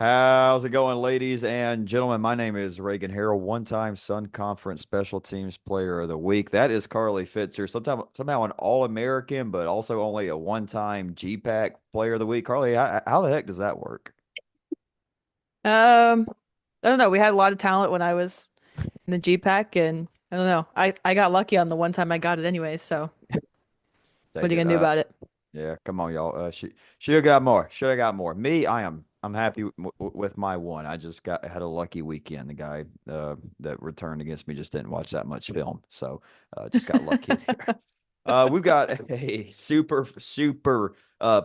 How's it going, ladies and gentlemen? My name is Reagan Harrell, one-time Sun Conference Special Teams Player of the Week. That is Carly Fitzer, somehow an All-American, but also only a one-time GPAC Player of the Week. Carly, how the heck does that work? Um, I don't know. We had a lot of talent when I was in the GPAC, and I don't know. I got lucky on the one time I got it anyway. So what Take are you it. gonna do about it? Yeah, come on, y'all. Should have got more. Should have got more. Me, I'm happy with my one. I just got had a lucky weekend. The guy that returned against me just didn't watch that much film, so just got lucky there. We've got a super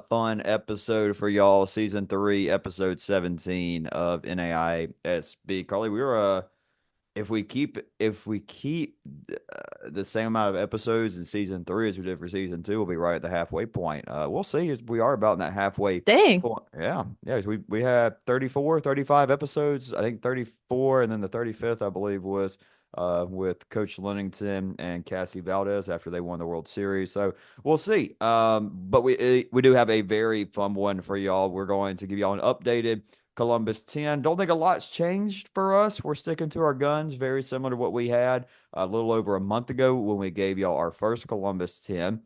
fun episode for y'all. Season 3, episode 17 of NAISB. Carly, if we keep the same amount of episodes in season 3 as we did for season 2, we'll be right at the halfway point. We'll see as we are about in that halfway Dang. point. Yeah, 'cause we had 34, 35 episodes. I think 34, and then the 35th, I believe, was with Coach Lennington and Cassie Valdez after they won the World Series. So we'll see. But we do have a very fun one for y'all. We're going to give y'all an updated Columbus 10. Don't think a lot's changed for us. We're sticking to our guns, very similar to what we had a little over a month ago when we gave y'all our first Columbus 10.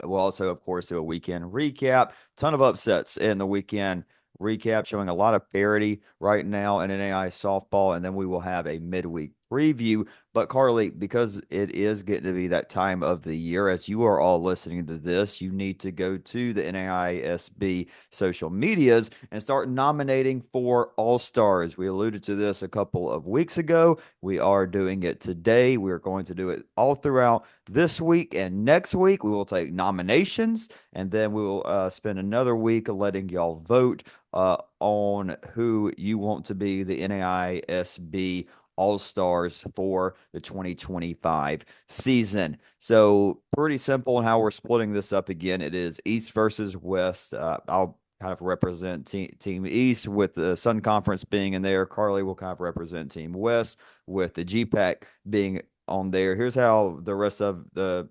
We'll also, of course, do a weekend recap. Ton of upsets in the weekend recap, showing a lot of parity right now in NAI softball. And then we will have a midweek preview. But Carly, because it is getting to be that time of the year, as you are all listening to this, you need to go to the NAISB social medias and start nominating for All Stars. We alluded to this a couple of weeks ago. We are doing it today. We are going to do it all throughout this week and next week. We will take nominations, and then we will spend another week letting y'all vote on who you want to be the NAISB All Stars for the 2025 season. So, pretty simple in how we're splitting this up again. It is East versus West. I'll kind of represent team East with the Sun Conference being in there. Carly will kind of represent Team West with the GPAC being on there. Here's how the rest of the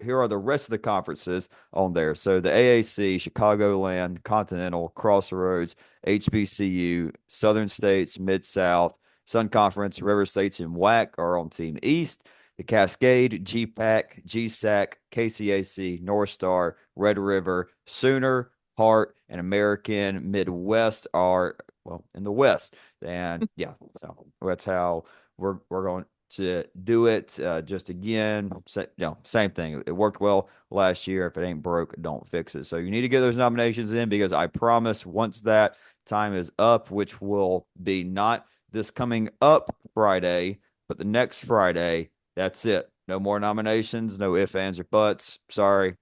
here are the rest of the conferences on there. So the AAC, Chicagoland, Continental, Crossroads, HBCU, Southern States, Mid South, Sun Conference, River States, and WAC are on Team East. The Cascade, GPAC, GSAC, KCAC, North Star, Red River, Sooner, Hart, and American Midwest are in the West. And yeah, so that's how we're going to do it. Just again, same thing. It worked well last year. If it ain't broke, don't fix it. So you need to get those nominations in because I promise once that time is up, which will be not this coming up Friday, but the next Friday, that's it. No more nominations, no ifs, ands, or buts. Sorry,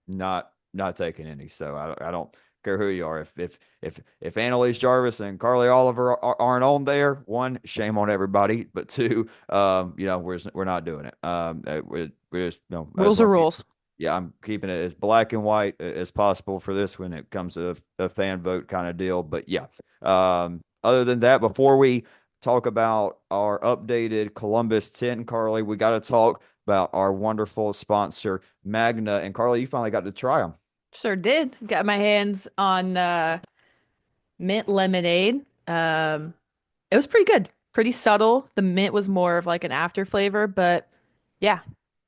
not taking any. So I don't care who you are. If Annalise Jarvis and Carly Oliver aren't on there, one, shame on everybody. But two, we're not doing it. We're just no. I just Rules are want to keep. rules. Yeah, I'm keeping it as black and white as possible for this when it comes to a fan vote kind of deal. But yeah, other than that, before we talk about our updated Columbus 10, Carly, we got to talk about our wonderful sponsor, Magna. And Carly, you finally got to try them. Sure did. Got my hands on mint lemonade. It was pretty good. Pretty subtle. The mint was more of like an after flavor, but yeah,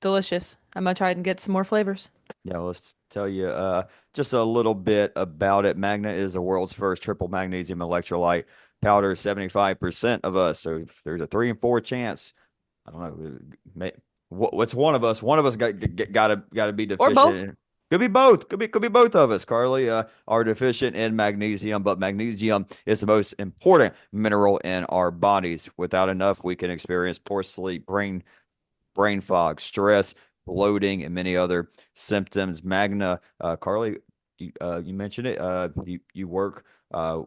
delicious. I'm gonna try and get some more flavors. Yeah, let's tell you just a little bit about it. Magna is the world's first triple magnesium electrolyte powder, 75% of us. So if there's a 3 and 4 chance, I don't know, what's one of us? One of us gotta be Or deficient both. could be both. Could be both of us, Carly. Are deficient in magnesium, but magnesium is the most important mineral in our bodies. Without enough, we can experience poor sleep, brain fog, stress, bloating, and many other symptoms. Magna, Carly, you mentioned it. You work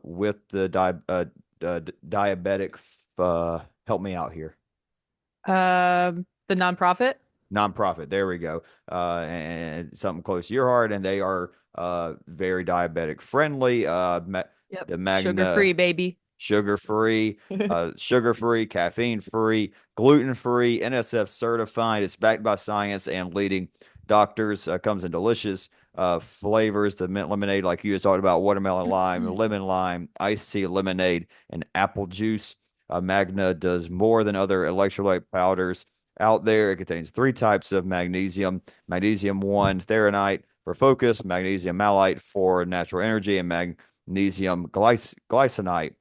with the diabetic. Help me out here. The nonprofit. Nonprofit. There we go. And something close to your heart, and they are very diabetic friendly. Yep. The Sugar Magna free, baby. sugar free, caffeine free, gluten free, NSF certified. It's backed by science and leading doctors. Comes in delicious flavors. The mint lemonade, like you just talked about, watermelon lime, lemon lime, iced tea lemonade, and apple juice. Magna does more than other electrolyte powders out there. It contains three types of magnesium: magnesium 1 threonate for focus, magnesium malate for natural energy, and magnesium glycinate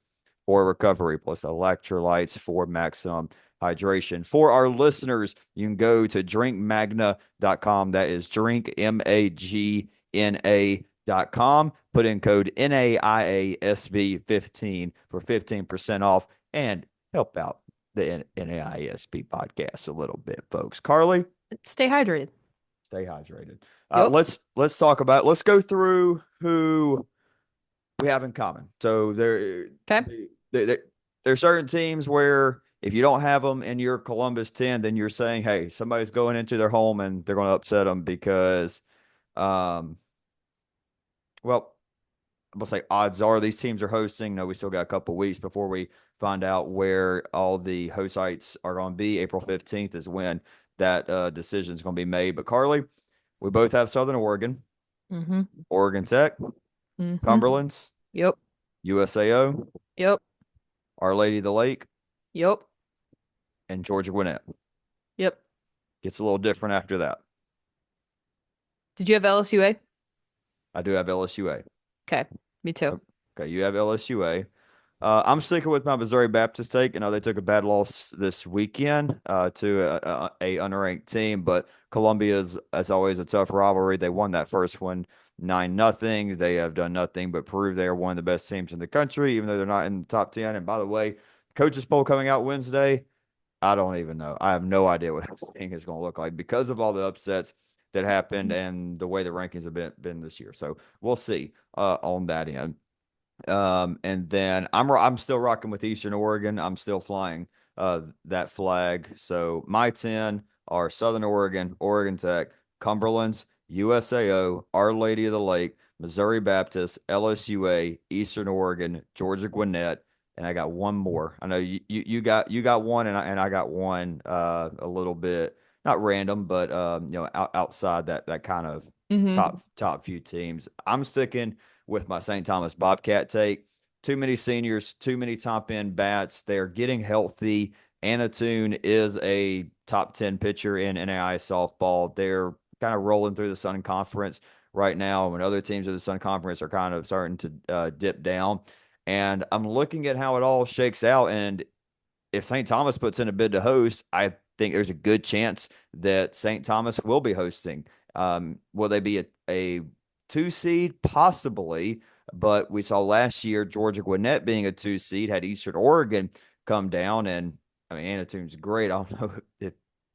for recovery, plus electrolytes for maximum hydration. For our listeners, you can go to drinkmagna.com. That is drinkmagna.com. Put in code NAIASB15 for 15% off and help out the NAISB podcast a little bit, folks. Carly, Stay hydrated. stay hydrated. Yep. Let's talk about. Let's go through who we have in common. So Okay. there there's certain teams where if you don't have them in your Columbus 10, then you're saying, hey, somebody's going into their home and they're going to upset them because, um, well, I'm gonna say odds are these teams are hosting. No, we still got a couple weeks before we find out where all the host sites are going to be. April 15th is when that decision is going to be made. But Carly, we both have Southern Oregon, Mm-hmm. Oregon Tech, Mm-hmm. Cumberland's, Yep. USAO, Yep. Our Lady of the Lake, Yep. and Georgia Gwinnett. Yep. Gets a little different after that. Did you have LSUA? I do have LSUA. Okay. Me too. Okay, you have LSUA. I'm sticking with my Missouri Baptist take. You know, they took a bad loss this weekend to a unranked team, but Columbia is, as always, a tough rivalry. They won that first one 9-0. They have done nothing but prove they are one of the best teams in the country, even though they're not in the top 10. And by the way, coaches poll coming out Wednesday. I don't even know. I have no idea what the thing is going to look like because of all the upsets that happened and the way the rankings have been this year. So we'll see on that end. And then I'm still rocking with Eastern Oregon. I'm still flying that flag. So my 10 are Southern Oregon, Oregon Tech, Cumberland's, USAO, Our Lady of the Lake, Missouri Baptist, LSUA, Eastern Oregon, Georgia Gwinnett, and I got one more. I know you got one, and I got one a little bit not random, but outside that kind of Mm-hmm. top few teams. I'm sticking with my St. Thomas Bobcat take. Too many seniors, too many top end bats. They're getting healthy. Anatoon is a top 10 pitcher in NAIA softball. They're kind of rolling through the Sun Conference right now when other teams of the Sun Conference are kind of starting to dip down. And I'm looking at how it all shakes out. And if St. Thomas puts in a bid to host, I think there's a good chance that St. Thomas will be hosting. Will they be a 2 seed? Possibly. But we saw last year Georgia Gwinnett being a 2 seed had Eastern Oregon come down. And I mean, Anna great. I don't know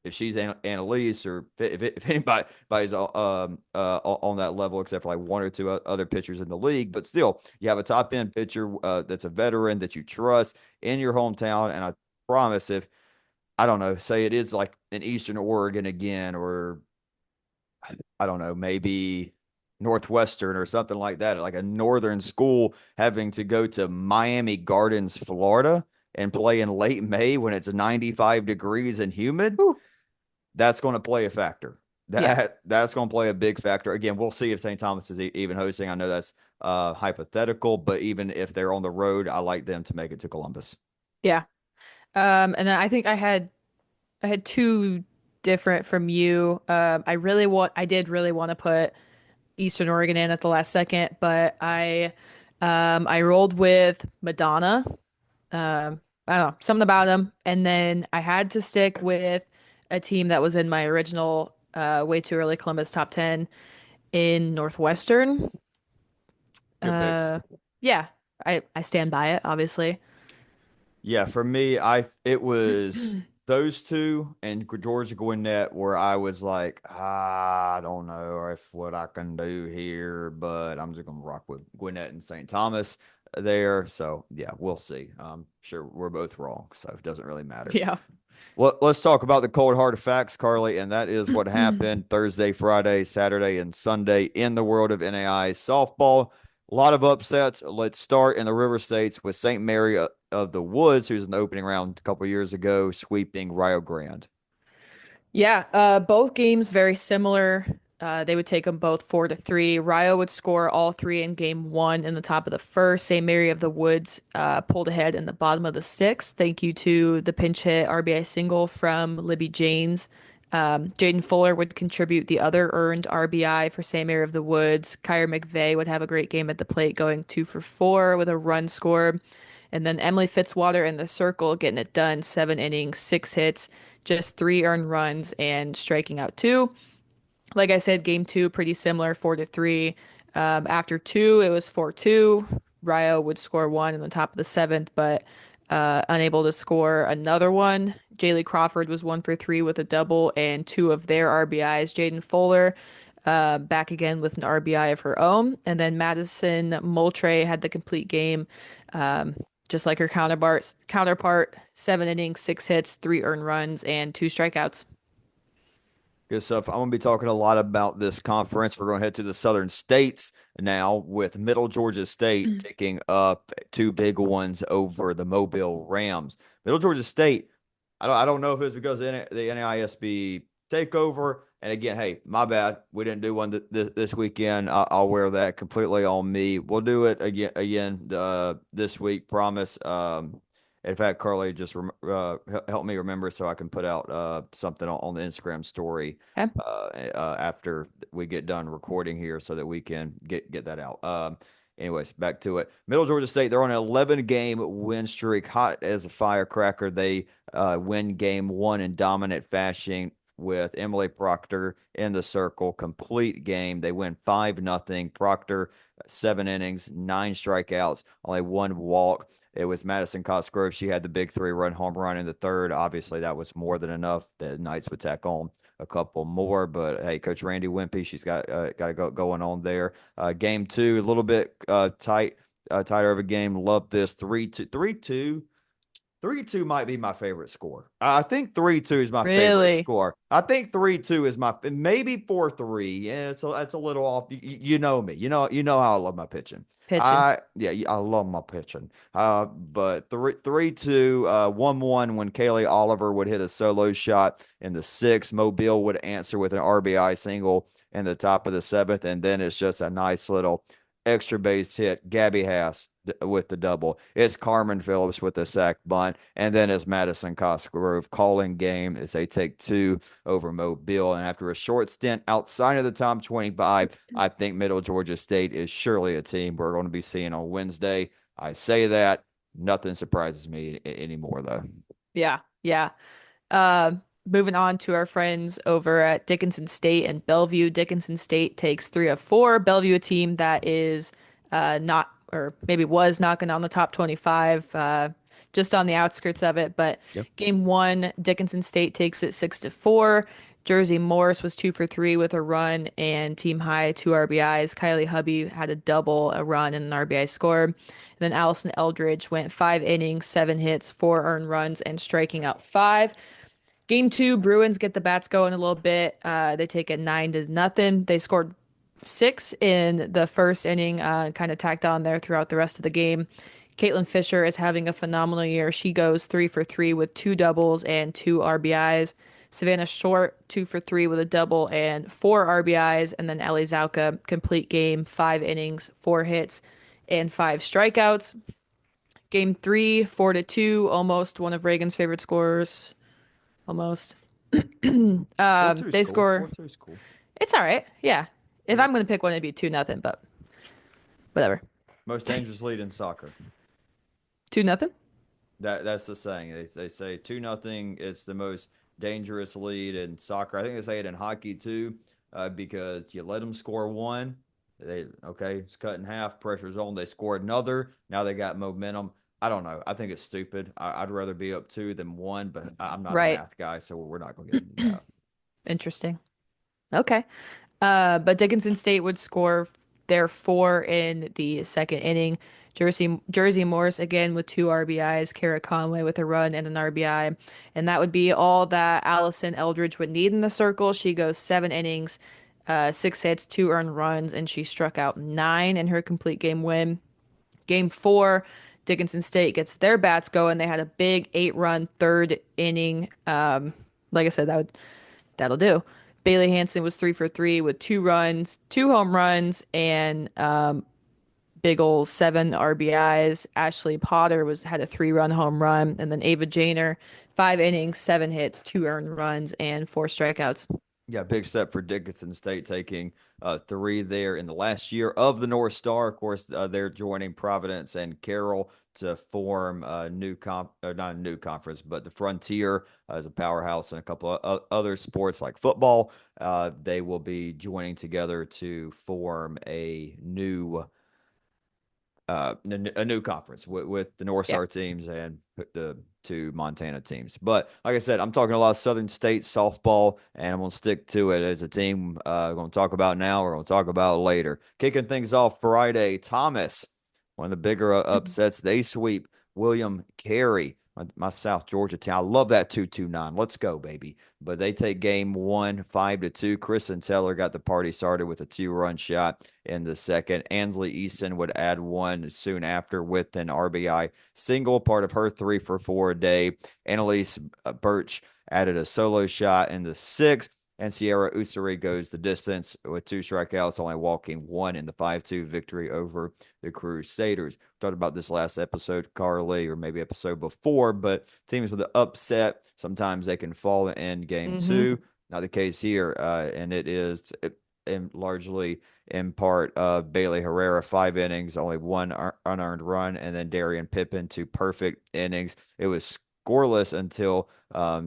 if she's Annalise or if anybody's on that level except for like one or two other pitchers in the league. But still, you have a top end pitcher that's a veteran that you trust in your hometown. And I promise if I don't know, say it is like an Eastern Oregon again, or I don't know, maybe Northwestern or something like that, like a northern school having to go to Miami Gardens, Florida, and play in late May when it's 95 degrees and humid, Whew. that's going to play a factor. Yeah. That's going to play a big factor. Again, we'll see if St. Thomas is even hosting. I know that's hypothetical, but even if they're on the road, I like them to make it to Columbus. Yeah. And then I think I had two different from you. I did really want to put Eastern Oregon in at the last second, but I rolled with Madonna. I don't know, something about them. And then I had to stick with a team that was in my original way too early Columbus top 10 in Northwestern. Good picks. Uh yeah, I stand by it, obviously. Yeah, for me, it was those two and Georgia Gwinnett where I was like, I don't know if what I can do here, but I'm just gonna rock with Gwinnett and St. Thomas there. So yeah, we'll see. I'm sure we're both wrong, so it doesn't really matter. Yeah. Let's talk about the cold hard facts, Carly, and that is what happened Thursday, Friday, Saturday, and Sunday in the world of NAI softball. A lot of upsets. Let's start in the River States with St. Mary of the Woods, who's in the opening round a couple years ago, sweeping Rio Grande. Yeah, both games very similar. They would take them both 4-3. Rio would score all three in game one in the top of the first. St. Mary of the Woods pulled ahead in the bottom of the sixth. Thank you to the pinch hit RBI single from Libby Janes. Jaden Fuller would contribute the other earned RBI for St. Mary of the Woods. Kyra McVeigh would have a great game at the plate, going 2 for 4 with a run scored. And then Emily Fitzwater in the circle getting it done. 7 innings, 6 hits, just 3 earned runs, and striking out two. Like I said, game two, pretty similar, 4-3. After two, it was 4-2. Rio would score one in the top of the seventh, but unable to score another one. Jaylee Crawford was 1 for 3 with a double and two of their RBIs. Jaden Fuller back again with an RBI of her own. And then Madison Moultrie had the complete game, just like her counterpart, 7 innings, 6 hits, 3 earned runs, and 2 strikeouts. Good stuff. I'm going to be talking a lot about this conference. We're going to head to the Southern States now with Middle Georgia State picking up two big ones over the Mobile Rams. Middle Georgia State, I don't know if it was because of the NAISB takeover. And again, hey, my bad. We didn't do one this weekend. I'll wear that completely on me. We'll do it again this week, promise. In fact, Carly just help me remember so I can put out something on the Instagram story Okay. after we get done recording here so that we can get that out. Anyways, back to it. Middle Georgia State, they're on an 11-game win streak, hot as a firecracker. They win game one in dominant fashion with Emily Proctor in the circle. Complete game. They win 5-0. Proctor, 7 innings, 9 strikeouts, only one walk. It was Madison Cosgrove. She had the big 3-run home run in the third. Obviously, that was more than enough. The Knights would tack on a couple more, but hey, Coach Randy Wimpy, she's got to go going on there. Game two, a little bit tighter of a game. Love this 3-2, 3-2. 3-2 might be my favorite score. I think 3-2 is my favorite Really score. I think 3-2 is my maybe 4-3. Yeah, it's a little off. You know me. You know how I love my pitching. pitching. I love my pitching. But 3-2, 1-1 when Kaylee Oliver would hit a solo shot in the sixth. Mobile would answer with an RBI single in the top of the seventh, and then it's just a nice little extra base hit. Gabby Hass with the double. It's Carmen Phillips with the sac bunt, and then it's Madison Cosgrove calling game as they take two over Mobile. And after a short stint outside of the top 25, I think Middle Georgia State is surely a team we're going to be seeing on Wednesday. I say that. Nothing surprises me anymore, though. Yeah, yeah. Uh, Moving on to our friends over at Dickinson State and Bellevue. Dickinson State takes 3-4. Bellevue, a team that is not, or maybe was knocking on the top 25, just on the outskirts of it. But Yep. game one, Dickinson State takes it 6-4. Jersey Morris was 2 for 3 with a run and team high 2 RBIs. Kylie Hubby had a double, a run, and an RBI score. And then Allison Eldridge went 5 innings, 7 hits, 4 earned runs, and striking out five. Game two, Bruins get the bats going a little bit. They take it 9-0. They scored six in the first inning, kind of tacked on there throughout the rest of the game. Caitlin Fisher is having a phenomenal year. She goes 3 for 3 with two doubles and two RBIs. Savannah Short, 2 for 3 with a double and four RBIs. And then Ellie Zauka, complete game, 5 innings, 4 hits, and 5 strikeouts. Game three, 4-2, almost one of Reagan's favorite scores. Almost. 4-2 is They cool. score. 4-2 is cool. It's all right. Yeah. If Yeah. I'm going to pick one, it'd be 2-0, but whatever. Most dangerous lead in soccer. 2-0? That's the saying. They say 2-0 is the most dangerous lead in soccer. I think they say it in hockey too, because you let them score one, it's cut in half, pressure's on. They score another. Now they got momentum. I don't know. I think it's stupid. I'd rather be up two than one, but I'm not a Right. math guy, so we're not going to get into that. Interesting. Okay. But Dickinson State would score their four in the second inning. Jersey Morris again with two RBIs, Kara Conway with a run and an RBI. And that would be all that Allison Eldridge would need in the circle. She goes 7 innings, 6 hits, 2 earned runs, and she struck out nine in her complete game win. Game four, Dickinson State gets their bats going. They had a big 8-run third inning. Like I said, that'll do. Bailey Hansen was 3 for 3 with 2 runs, 2 home runs, and big ol' 7 RBIs. Ashley Potter had a 3 run home run, and then Ava Janer, 5 innings, 7 hits, 2 earned runs, and 4 strikeouts. Yeah, big step for Dickinson State taking three there in the last year of the North Star. Of course, they're joining Providence and Carroll to form a not a new conference, but the Frontier as a powerhouse in a couple of other sports like football. They will be joining together to form a new conference with the North Yeah. Star teams and the two Montana teams. But like I said, I'm talking a lot of Southern State softball, and I'm going to stick to it as a team. We're going to talk about now. We're going to talk about later. Kicking things off Friday, Thomas, one of the bigger upsets. They sweep William Carey, my South Georgia team. I love that 2-2-9. Let's go, baby. But they take game one, 5-2. Kristen Teller got the party started with a 2-run shot in the second. Ansley Easton would add one soon after with an RBI single, part of her 3 for 4 a day. Annalise Birch added a solo shot in the sixth. And Sierra Usuri goes the distance with 2 strikeouts, only walking one in the 5-2 victory over the Crusaders. We talked about this last episode, Carly, or maybe episode before, but teams with the upset, sometimes they can fall in game hmm two. Not the case here, and it is largely in part of Bailey Herrera, 5 innings, only one unearned run, and then Darian Pippin, 2 perfect innings. It was scoreless until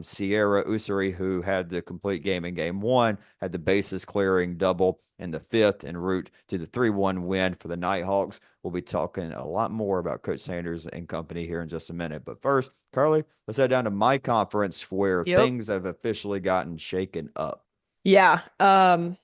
Sierra Usuri, who had the complete game in game one, had the bases clearing double in the fifth en route to the 3-1 win for the Nighthawks. We'll be talking a lot more about Coach Sanders and company here in just a minute. But first, Carly, let's head down to my conference where Yep. things have officially gotten shaken up. Yeah. I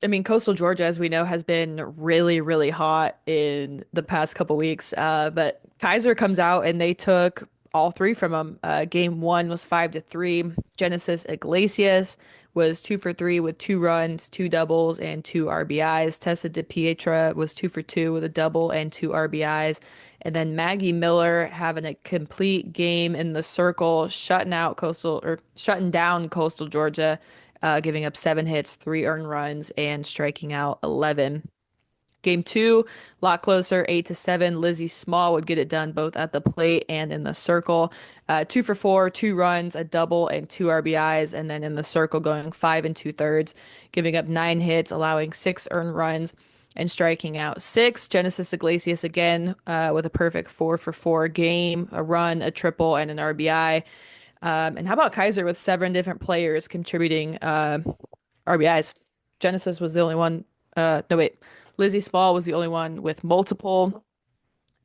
mean, coastal Georgia, as we know, has been really, really hot in the past couple weeks. But Kaiser comes out and they took all three from them. Game one was 5-3. Genesis Iglesias was 2 for 3 with 2 runs, 2 doubles, and 2 RBIs. Tessa DePietra was 2 for 2 with a double and 2 RBIs. And then Maggie Miller having a complete game in the circle, shutting down Coastal Georgia, giving up 7 hits, 3 earned runs, and striking out 11. Game two, a lot closer, 8-7. Lizzie Small would get it done both at the plate and in the circle. 2 for 4, 2 runs, a double, and 2 RBIs. And then in the circle, going 5 2/3, giving up 9 hits, allowing 6 earned runs, and striking out 6. Genesis Iglesias again with a perfect 4 for 4 game, a run, a triple, and an RBI. And how about Kaiser with 7 different players contributing RBIs? Genesis was the only one. No, wait. Lizzie Small was the only one with multiple.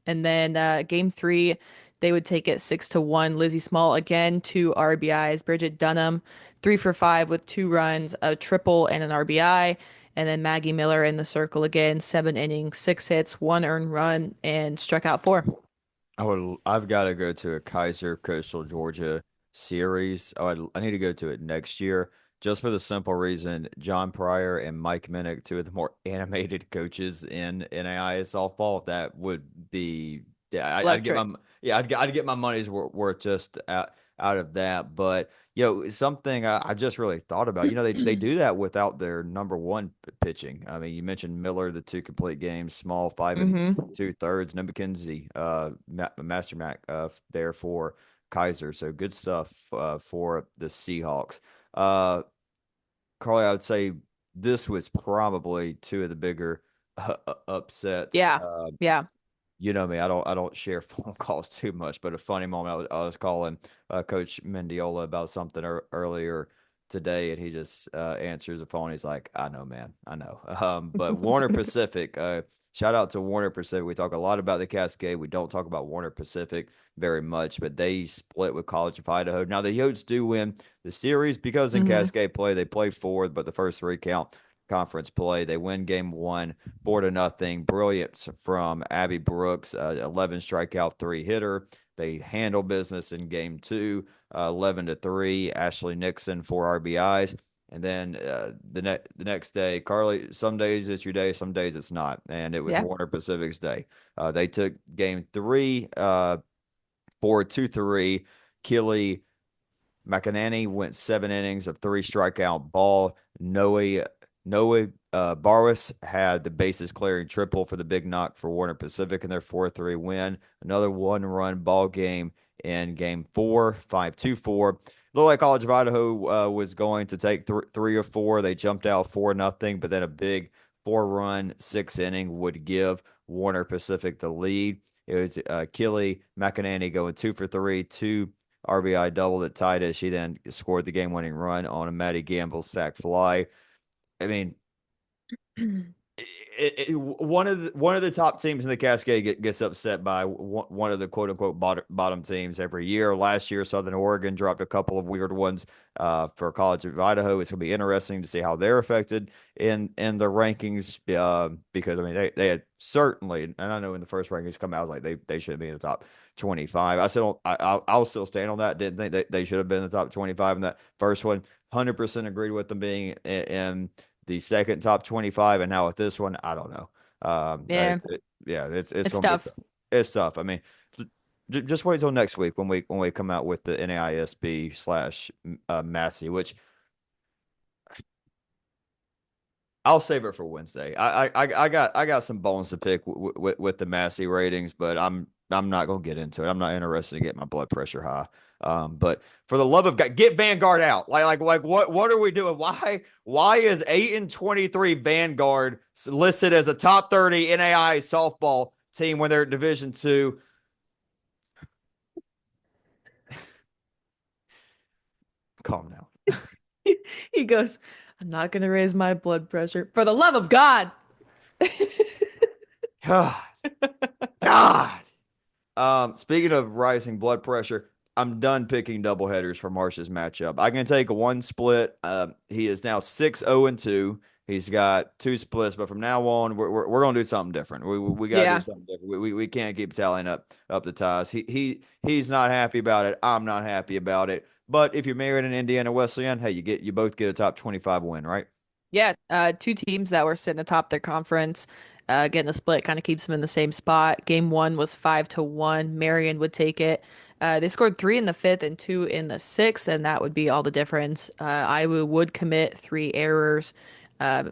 And then game three, they would take it 6-1. Lizzie Small again, 2 RBIs. Bridget Dunham, 3 for 5 with 2 runs, a triple, and an RBI. And then Maggie Miller in the circle again, 7 innings, 6 hits, 1 earned run, and struck out 4. I've got to go to a Kaiser Coastal Georgia series. I need to go to it next year just for the simple reason John Pryor and Mike Minnick, two of the more animated coaches in NAIA softball, that would be yeah, I'd get Electric. I'd get my money's worth just out of that. But something I just really thought about. They do that without their number one pitching. I mean, you mentioned Miller, the 2 complete games, Small, five and hmm 2/3. No McKenzie, Master Mac there for Kaiser. So good stuff for the Seahawks. Uh, Carly, I would say this was probably two of the bigger upsets. Yeah. Yeah. You know me, I don't share phone calls too much, but a funny moment, I was calling Coach Mendiola about something earlier today, and he just answers the phone. He's like, "I know, man, I know." But Warner Pacific, shout out to Warner Pacific. We talk a lot about the Cascade. We don't talk about Warner Pacific very much, but they split with College of Idaho. Now the Yotes do win the series because in hmm Cascade play they play forward, but the first three count conference play. They win game one 4-0. Brilliance from Abby Brooks, 11 strikeout, three hitter. They handle business in game two, 11-3. Ashley Nixon, 4 RBIs. And then the next day, Carly, some days it's your day, some days it's not. And it was Yeah. Warner Pacific's day. They took game three, 4-2-3. Kelly McEnany went 7 innings of three strikeout ball. Noe Barris had the bases clearing triple for the big knock for Warner Pacific in their 4-3 win. Another 1-run ball game in game four, 5-2-4. Looked like College of Idaho was going to take 3 or 4. They jumped out 4-0, but then a big 4-run 6 inning would give Warner Pacific the lead. It was Kelly McEnany going 2 for 3, two RBI double that tied it. She then scored the game winning run on a Matty Gamble sac fly. I mean, one of the top teams in the Cascade gets upset by one of the quote unquote bottom teams every year. Last year, Southern Oregon dropped a couple of weird ones for College of Idaho. It's going to be interesting to see how they're affected in the rankings because I mean they had certainly, and I know in the first rankings come out like they should be in the top 25. I still I'll still stand on that. Didn't think they should have been in the top 25 in that first one. 100% agreed with them being in the second top 25, and now with this one, I don't know. Yeah, Yeah, it's it's gonna be tough. tough. It's tough. I mean, just wait till next week when we come out with the NAISB slash Massey, which I'll save it for Wednesday. I got some bones to pick with the Massey ratings, but I'm not gonna get into it. I'm not interested in getting my blood pressure high. But for the love of God, get Vanguard out. Like what are we doing? Why is 8-23 Vanguard listed as a top 30 NAI softball team when they're at Division II? Calm down. He goes, I'm not gonna raise my blood pressure for the love of God. God, God. Speaking of rising blood pressure, I'm done picking doubleheaders for Marsh's matchup. I can take a one split. He is now 6-0-2. He's got two splits, but from now on, we're gonna do something different. We got to do Yeah. something different. We can't keep tallying up the ties. He's not happy about it. I'm not happy about it. But if you're married in Indiana Wesleyan, hey, you both get a top 25 win, right? Yeah, two teams that were sitting atop their conference, getting a split kind of keeps them in the same spot. Game one was 5-1. Marion would take it. They scored three in the fifth and two in the sixth, and that would be all the difference. Iowa would commit three errors, uh,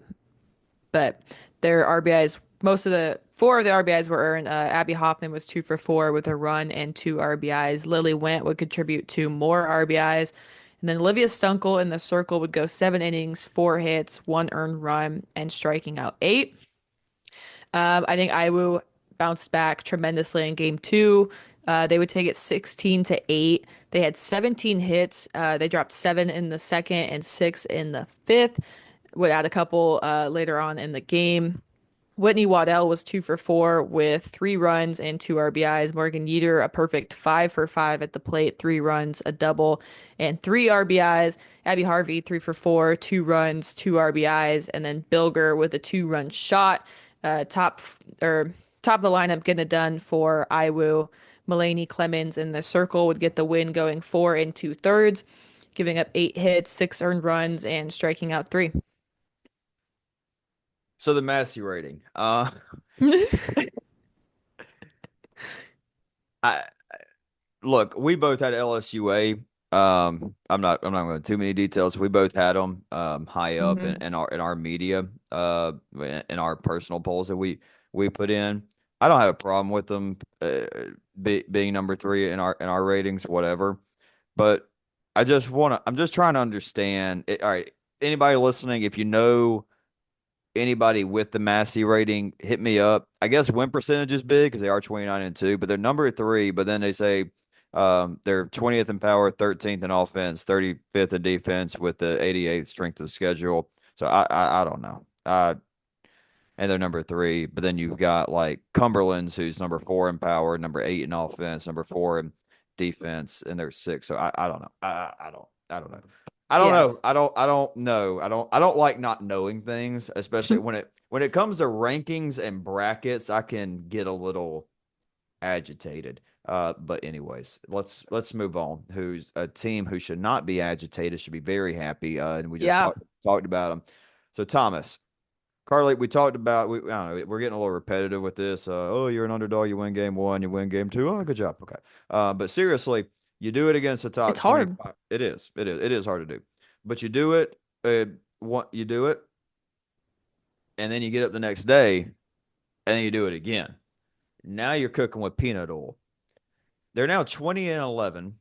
but their RBIs, most of the four of the RBIs were earned. Abby Hoffman was 2 for 4 with a run and two RBIs. Lily Went would contribute two more RBIs. And then Olivia Stunkel in the circle would go 7 innings, 4 hits, one earned run, and striking out eight. I think Iwu bounced back tremendously in game two. They would take it 16-8. They had 17 hits. They dropped seven in the second and six in the fifth. Would add a couple later on in the game. Whitney Waddell was 2 for 4 with 3 runs and two RBIs. Morgan Yeater, a perfect 5 for 5 at the plate, 3 runs, a double, and three RBIs. Abby Harvey, 3 for 4, 2 runs, two RBIs, and then Bilger with a 2 run shot. Top or top of the lineup getting it done for Iwu. Mulaney Clemens in the circle would get the win going 4 2/3, giving up 8 hits, 6 earned runs, and striking out three. So the Massey rating. I look, we both had LSUA. I'm not going to too many details. We both had them high up hmm in our media, in our personal polls that we put in. I don't have a problem with them being number three in our ratings, whatever. But I'm just trying to understand. All right, anybody listening, if you know anybody with the Massey rating, hit me up. I guess win percentage is big because they are 29-2, but they're number three. But then they say they're 20th in power, 13th in offense, 35th in defense with the 88th strength of schedule. So I don't know. And they're number three. But then you've got like Cumberland's, who's number four in power, number eight in offense, number four in defense, and they're six. So I don't know. I don't know. I don't Yeah. know. I don't know. I don't like not knowing things, especially when it comes to rankings and brackets, I can get a little agitated. But anyways, let's move on. Who's a team who should not be agitated, should be very happy. And we just Yeah. talked about them. So Thomas, Carly, we talked about I don't know, we're getting a little repetitive with this. Oh, you're an underdog, you win game one, you win game two. Oh, good job. Okay. But seriously, You do it against the top It's hard. 25. It is. It is. It is hard to do. But you do it, you do it, and then you get up the next day, and then you do it again. Now you're cooking with peanut oil. They're now 20-11.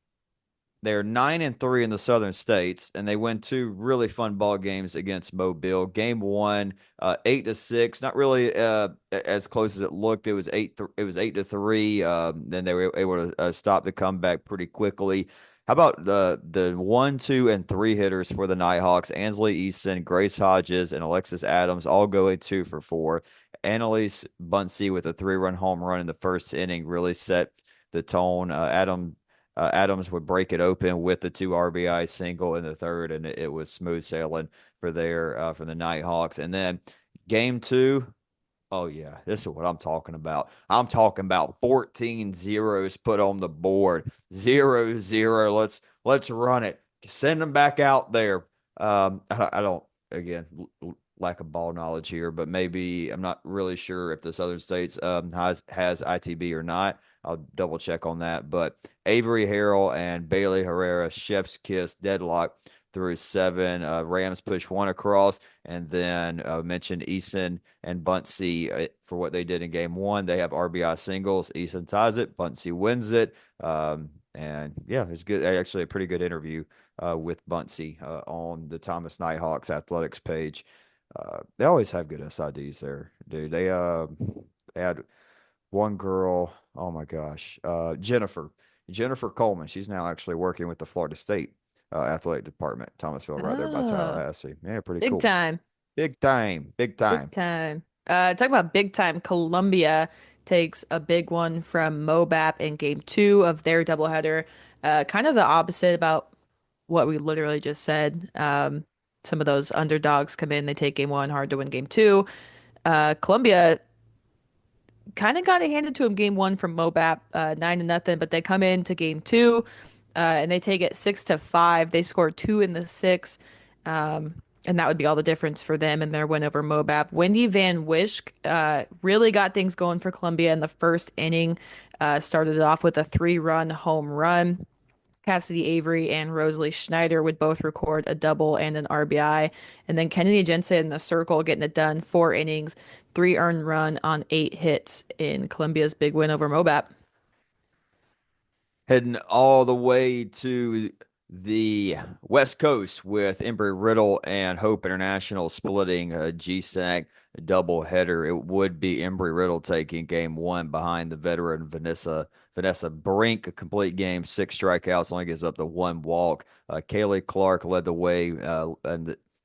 They're 9-3 in the Southern States, and they win two really fun ball games against Mobile. Game one, 8-6, not really as close as it looked. It was 8-3. Then they were able to stop the comeback pretty quickly. How about the 1, 2, and 3 hitters for the Nighthawks? Ansley Easton, Grace Hodges, and Alexis Adams all going 2 for 4. Annalise Bunsey with a 3-run home run in the first inning really set the tone. Adams would break it open with the 2 RBI single in the third, and it was smooth sailing for the Nighthawks. And then game two, oh yeah, this is what I'm talking about. I'm talking about 14 zeros put on the board. 0-0. Let's run it. Send them back out there. I don't again lack of ball knowledge here, but maybe I'm not really sure if the Southern States has ITB or not. I'll double check on that. But Avery Harrell and Bailey Herrera, chef's kiss deadlock through 7. Rams push one across, and then mentioned Eason and Bunsey for what they did in game one. They have RBI singles. Eason ties it. Bunsey wins it. And yeah, it's good. Actually, a pretty good interview with Bunsey on the Thomas Nighthawks athletics page. They always have good SIDs there, dude. They had one girl. Oh my gosh, Jennifer Coleman. She's now actually working with the Florida State athletic department, Thomasville, right there by Oh, Tallahassee. Yeah, pretty big cool. time. Big time, big Big time. time. Talk about big time. Columbia takes a big one from Mobap in game two of their doubleheader. Kind of the opposite about what we literally just said. Some of those underdogs come in, they take game one, hard to win game two. Columbia kind of got it handed to him game one from Mobap, 9-0, but they come into game two, and they take it 6-5. They score two in the six, and that would be all the difference for them in their win over Mobap. Wendy Van Wishk really got things going for Columbia in the first inning. Started it off with a 3-run home run. Cassidy Avery and Rosalie Schneider would both record a double and an RBI. And then Kennedy Jensen in the circle getting it done, 4 innings, 3 earned run on 8 hits in Columbia's big win over Mobap. Heading all the way to the West Coast with Embry Riddle and Hope International splitting a GSAC doubleheader. It would be Embry Riddle taking game one behind the veteran Vanessa Brink, a complete game, 6 strikeouts, only gives up the 1 walk. Kaylee Clark led the way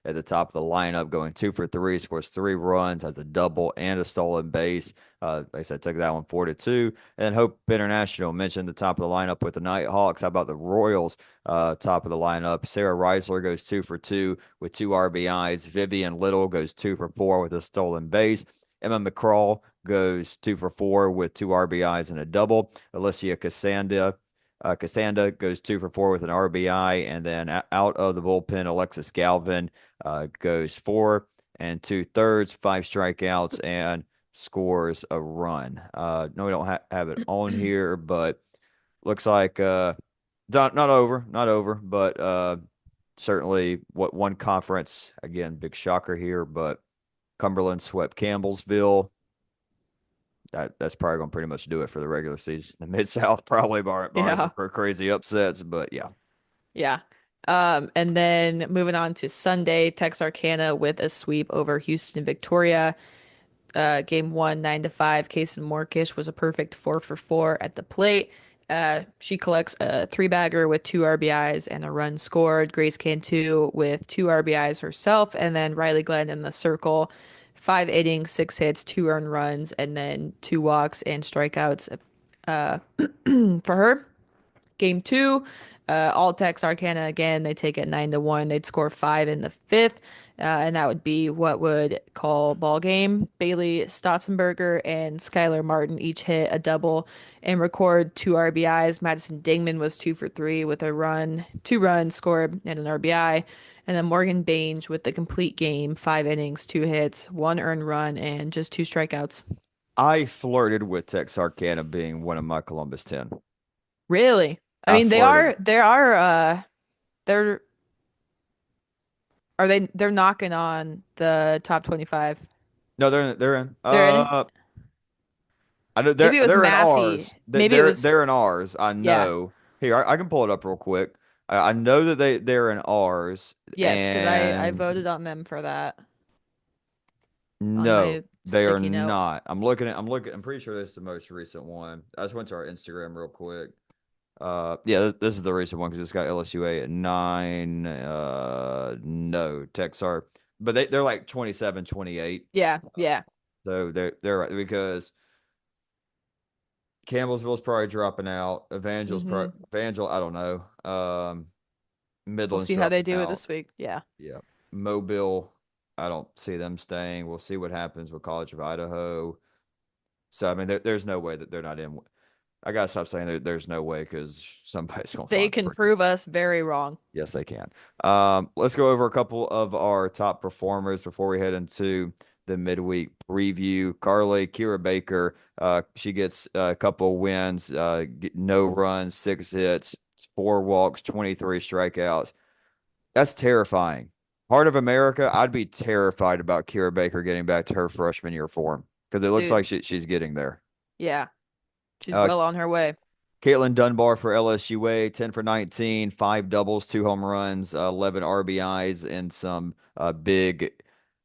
at the top of the lineup, going 2 for 3, scores 3 runs, has a double and a stolen base. Like I said, took that one 4-2. And Hope International mentioned the top of the lineup with the Nighthawks. How about the Royals? Top of the lineup. Sarah Reisler goes 2 for 2 with 2 RBIs. Vivian Little goes 2 for 4 with a stolen base. Emma McCraw goes 2 for 4 with 2 RBIs and a double. Alicia Cassanda goes 2 for 4 with an RBI. And then out of the bullpen, Alexis Galvin goes 4 2/3, 5 strikeouts, and scores a run. No, we don't have it on here, but looks like not over, but certainly what one conference again, big shocker here, but Cumberland swept Campbellsville. That's probably going to pretty much do it for the regular season. The Mid South probably barring some Yeah. crazy upsets, but yeah. Yeah. And then moving on to Sunday, Texarkana with a sweep over Houston Victoria. Game one, 9-5. Kaysen Morkish was a perfect 4 for 4 at the plate. She collects a 3-bagger with 2 RBIs and a run scored. Grace Cantu with 2 RBIs herself, and then Riley Glenn in the circle. 5 innings, 6 hits, 2 earned runs, and then 2 walks and strikeouts for her. Game two, all Texarkana again. They take it 9-1. They'd score 5 in the fifth, and that would be what would call ball game. Bailey Stotzenberger and Skylar Martin each hit a double and record 2 RBIs. Madison Dingman was 2 for 3 with a run, 2 runs scored, and an RBI. And then Morgan Bange with the complete game, 5 innings, 2 hits, 1 earned run, and just 2 strikeouts. I flirted with Texarkana being one of my Columbus 10. Really? I I mean, flirted. they're they're knocking on the top 25. No, they're in. They're in. They're in. I know Maybe it was they're in Massey. ours. Maybe it was, They're in ours. I yeah. know. Here, I can pull it up real quick. I know that they're in ours, Yes, because I and voted on them for that on no, my they are sticky note. not. I'm pretty sure this is the most recent one. I just went to our Instagram real quick. Yeah, this is the recent one because it's got LSUA at 9. No, Techs are, but they're like 27, 28. Yeah, yeah. So they're right because Campbellsville's probably dropping out. Hmm. Evangel, I don't know. We'll Midland's see how they dropping do it out. this week. Yeah. Yeah. Mobile, I don't see them staying. We'll see what happens with College of Idaho. So I mean, there's no way that they're not in. I gotta stop saying there's no way because somebody's gonna They find can freaking. prove us very wrong. Yes, they can. Let's go over a couple of our top performers before we head into the midweek preview. Carly, Kira Baker, she gets a couple wins, no runs, 6 hits, 4 walks, 23 strikeouts. That's terrifying. Heart of America, I'd be terrified about Kira Baker getting back to her freshman year form because it looks like Dude, she's getting there. yeah. She's Uh, well on her way. Caitlin Dunbar for LSUA, 10 for 19, 5 doubles, 2 home runs, 11 RBIs, and some big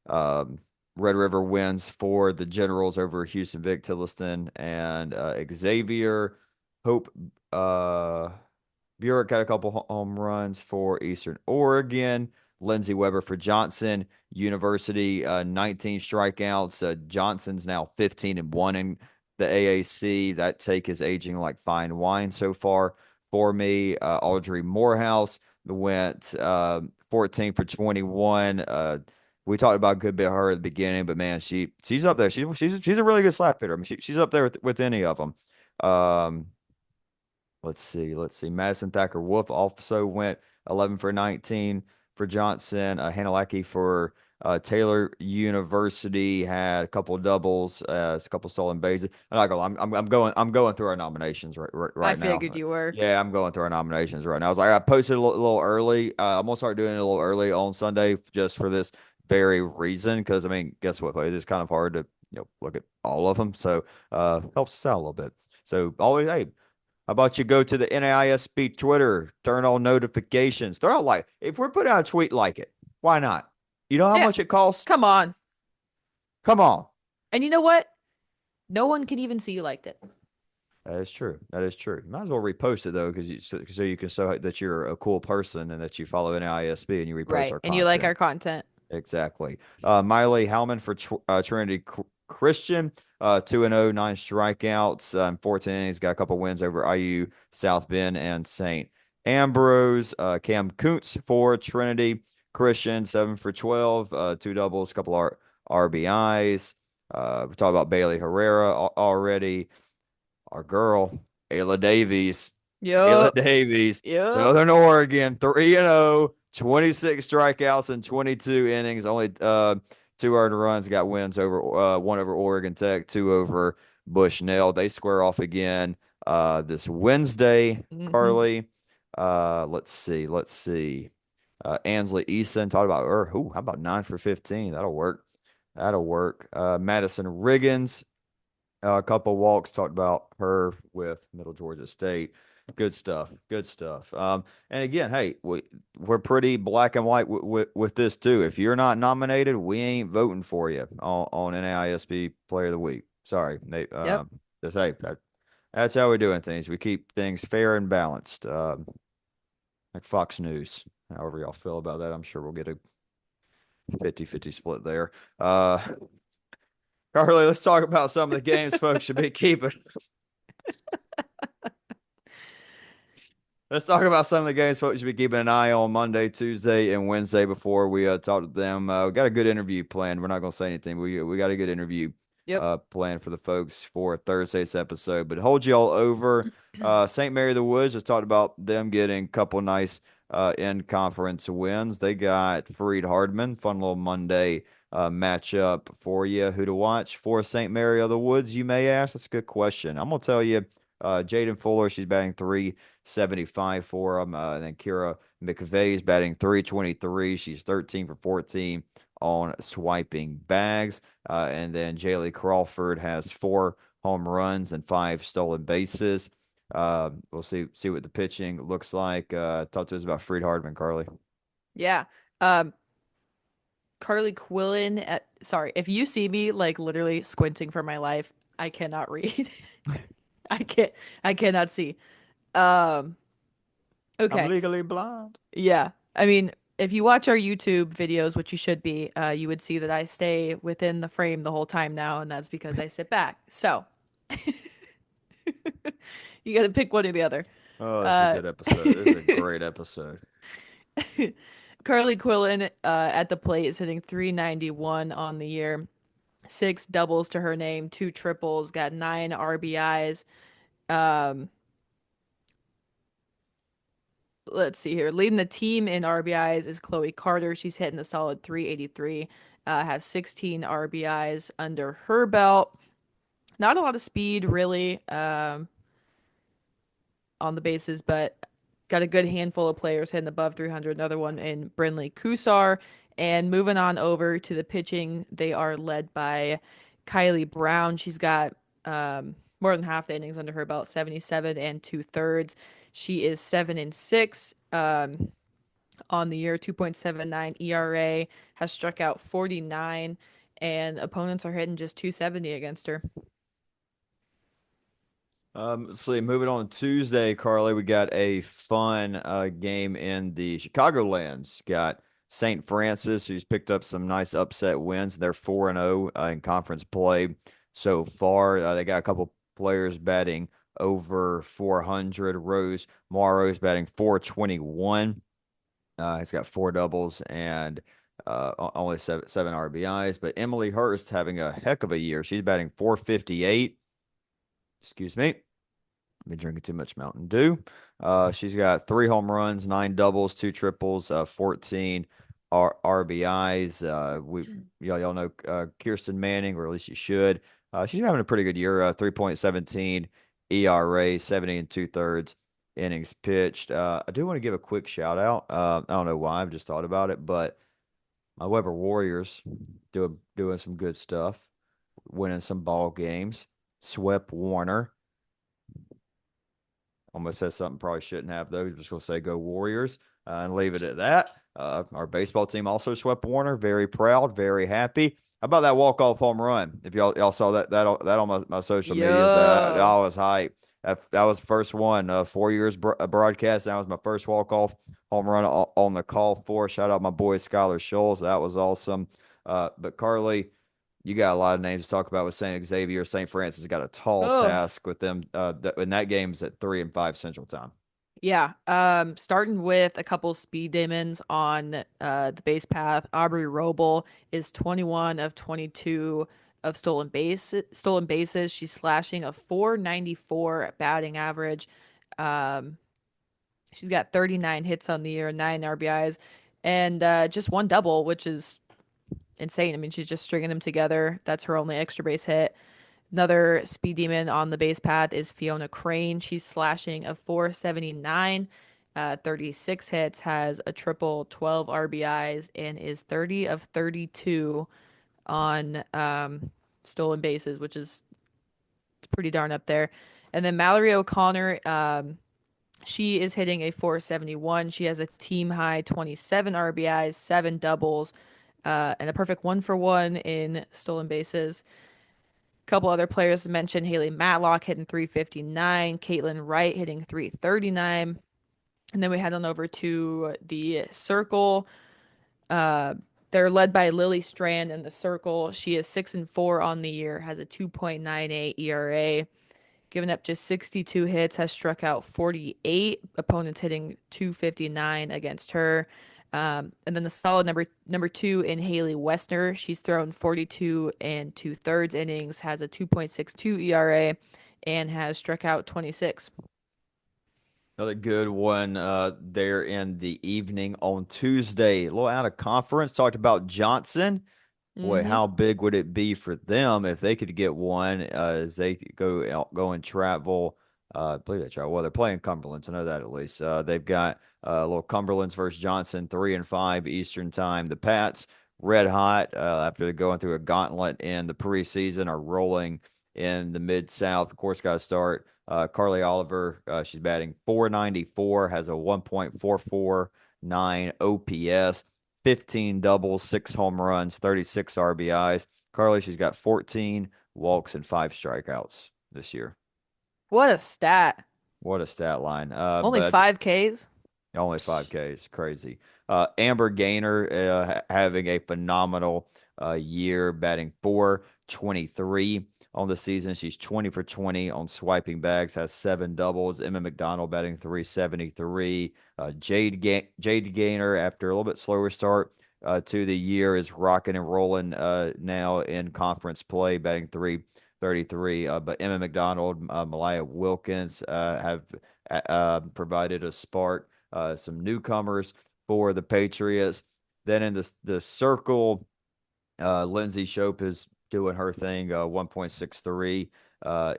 um, Red River wins for the Generals over Houston Vic Tilliston and Xavier. Hope Burek got a couple home runs for Eastern Oregon. Lindsey Weber for Johnson University, 19 strikeouts. Johnson's now 15-1 in the AAC. That take is aging like fine wine so far for me. Audrey Morehouse went 14 for 21. We talked about a good bit of her at the beginning, but man, she's up there. She's a really good slap hitter. I mean, she's up there with any of them. Um, Let's see. Let's see. Madison Thacker Wolf also went 11 for 19 for Johnson. Hannah Lackey for Taylor University had a couple doubles, a couple stolen bases. I'm not gonna. I'm going through our nominations I right now. figured you were. Yeah, I'm going through our nominations right now. I was like, I posted a little early. I'm gonna start doing it a little early on Sunday just for this very reason. Because I mean, guess what? It's kind of hard to look at all of them. So helps us out a little bit. So always, hey, how about you go to the NAISB Twitter, turn on notifications, throw out like if we're putting out a tweet, like it. Why not? You know how Yeah. much it costs? Come on. Come on. And you know what? No one can even see you liked it. That is true. That is true. You might as well repost it though, because so you can show that you're a cool person and that you follow NAISB and you repost Right. our And you like content. our content. Exactly. Miley Howman for Trinity Christian, 2-0, 9 strikeouts, 14 innings, got a couple wins over IU, South Bend, and St. Ambrose. Cam Kuntz for Trinity Christian, 7 for 12, 2 doubles, a couple RBIs. We talked about Bailey Herrera already. Our girl, Ayla Davies. Ayla Yup. Davies, Yup. Southern Oregon, 3-0, 26 strikeouts in 22 innings, only 2 earned runs, got wins over one over Oregon Tech, two over Bushnell. They square off again this Wednesday, Hmm. Carly. Let's see. Let's see. Ansley Easton, talked about her. Ooh, how about 9 for 15? That'll work. That'll work. Madison Riggins, a couple walks, talked about her with Middle Georgia State. Good stuff. Good stuff. And again, hey, we're pretty black and white with this too. If you're not nominated, we ain't voting for you on NAISB Player of the Week. Sorry, Nate. Yep. Just hey, that's how we're doing things. We keep things fair and balanced. Like Fox News. However y'all feel about that, I'm sure we'll get a 50-50 split there. Carly, let's talk about some of the games folks should be keeping. Let's talk about some of the games folks should be keeping an eye on Monday, Tuesday, and Wednesday before we talk to them. We got a good interview planned. We're not going to say anything. We got a good interview Yep. planned for the folks for Thursday's episode. But hold y'all over. St. Mary of the Woods just talked about them getting a couple nice in conference wins. They got Fareed Hardman, fun little Monday matchup for you. Who to watch for St. Mary of the Woods, you may ask? That's a good question. I'm going to tell you. Jaden Fuller, she's batting 375 for him. And then Kira McVeigh's batting 323. She's 13 for 14 on swiping bags. And then Jaylee Crawford has 4 home runs and 5 stolen bases. We'll see what the pitching looks like. Talk to us about Freed Hardman, Carly. Yeah. Um, Carly Quillen sorry, if you see me like literally squinting for my life, I cannot read. I can't I cannot see. Um, I'm okay. legally blind. Yeah. I mean, if you watch our YouTube videos, which you should be, you would see that I stay within the frame the whole time now, and that's because I sit back. So you got to pick one or the other. Oh, this is a Uh, good episode. This is a great episode. Carly Quillen at the plate is hitting 391 on the year, 6 doubles to her name, 2 triples, got 9 RBIs. Um, let's see here. Leading the team in RBIs is Chloe Carter. She's hitting a solid 383, has 16 RBIs under her belt. Not a lot of speed, really. On the bases, but got a good handful of players hitting above 300. Another one in Brinley Kusar. And moving on over to the pitching, they are led by Kylie Brown. She's got more than half the innings under her belt, 77 and 2/3. She is 7-6 on the year, 2.79 ERA, has struck out 49, and opponents are hitting just 270 against her. Let's see. Moving on to Tuesday, Carly, we got a fun game in the Chicagolands. Got St. Francis, who's picked up some nice upset wins. They're 4-0 in conference play so far. They got a couple players batting over 400. Rose Morrow's batting 421. He's got 4 doubles and only seven RBIs. But Emily Hurst having a heck of a year. She's batting 458. Excuse me. Been drinking too much Mountain Dew. She's got 3 home runs, 9 doubles, 2 triples, 14 RBIs. Y'all know Kirsten Manning, or at least you should. She's having a pretty good year. 3.17 ERA, 70 and 2/3 innings pitched. I do want to give a quick shout out. I don't know why, I've just thought about it, but my Weber Warriors doing some good stuff, winning some ball games. Swept Warner. Almost said something probably shouldn't have, though. Just going to say go Warriors and leave it at that. Our baseball team also swept Warner. Very proud, very happy. How about that walk-off home run? If y'all saw that on my social medias, I Yo. was hype. That was the first one. 4 years broadcast. That was my first walk-off home run on the call for. Shout out my boy Skylar Scholes. That was awesome. But Carly, you got a lot of names to talk about with St. Xavier. St. Francis got a tall Oh, task with them. And that game's at 3 and 5 Central Time. yeah. Starting with a couple speed demons on the base path. Aubrey Roble is 21 of 22 of stolen bases. She's slashing a 494 batting average. Um, she's got 39 hits on the year, 9 RBIs, and just 1 double, which is insane. I mean, she's just stringing them together. That's her only extra base hit. Another speed demon on the base path is Fiona Crane. She's slashing a 479, 36 hits, has a triple, 12 RBIs, and is 30 of 32 on stolen bases, which is pretty darn up there. And then Mallory O'Connor, she is hitting a 471. She has a team high 27 RBIs, 7 doubles, and a perfect 1-for-1 in stolen bases. Couple other players to mention: Haley Matlock hitting 359, Caitlin Wright hitting 339. And then we head on over to the Circle. Uh, they're led by Lily Strand in the Circle. She is 6-4 on the year, has a 2.98 ERA, given up just 62 hits, has struck out 48. Opponents hitting 259 against her. And then the solid number two in Haley Westner. She's thrown 42 and 2/3 innings, has a 2.62 ERA, and has struck out 26. Another good one there in the evening on Tuesday. A little out of conference. Talked about Johnson. Boy, Mm-hmm. how big would it be for them if they could get one as they go and travel I believe that's right. Well, they're playing Cumberland, so I know that at least. They've got a little Cumberland's versus Johnson, 3 and 5 Eastern time. The Pats, red hot after going through a gauntlet in the preseason, are rolling in the Mid South. Of course, got to start. Carly Oliver, she's batting 494, has a 1.449 OPS, 15 doubles, 6 home runs, 36 RBIs. Carly, she's got 14 walks and 5 strikeouts this year. What a stat. What a stat line. Only But 5 Ks. only 5Ks. Crazy. Amber Gaynor having a phenomenal year, batting 423 on the season. She's 20 for 20 on swiping bags, has 7 doubles. Emma McDonald batting 373. Jade Gaynor, after a little bit slower start to the year, is rocking and rolling now in conference play, batting 333. But Emma McDonald, Malaya Wilkins have provided a spark, some newcomers for the Patriots. Then in the circle, Lindsay Shope is doing her thing, 1.63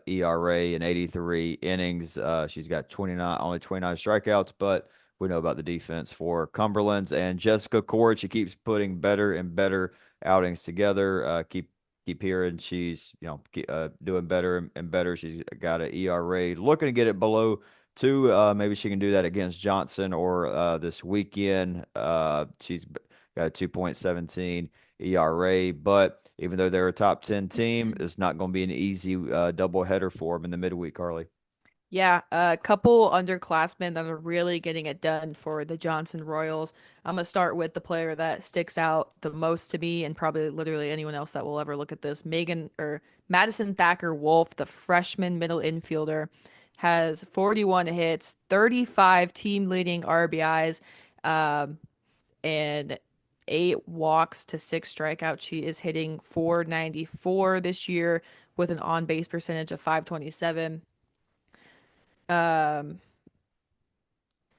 ERA in 83 innings. She's got only 29 strikeouts, but we know about the defense for Cumberland's. And Jessica Cord, she keeps putting better and better outings together. Keep hearing she's doing better and better. She's got an ERA looking to get it below 2. Maybe she can do that against Johnson or this weekend. She's got a 2.17 ERA, but even though they're a top 10 team, it's not going to be an easy doubleheader for them in the midweek, Carly. Yeah, a couple underclassmen that are really getting it done for the Johnson Royals. I'm gonna start with the player that sticks out the most to me, and probably literally anyone else that will ever look at this. Madison Thacker Wolf, the freshman middle infielder, has 41 hits, 35 team leading RBIs, um, and 8 walks to 6 strikeouts. She is hitting 494 this year with an on base percentage of 527. Um,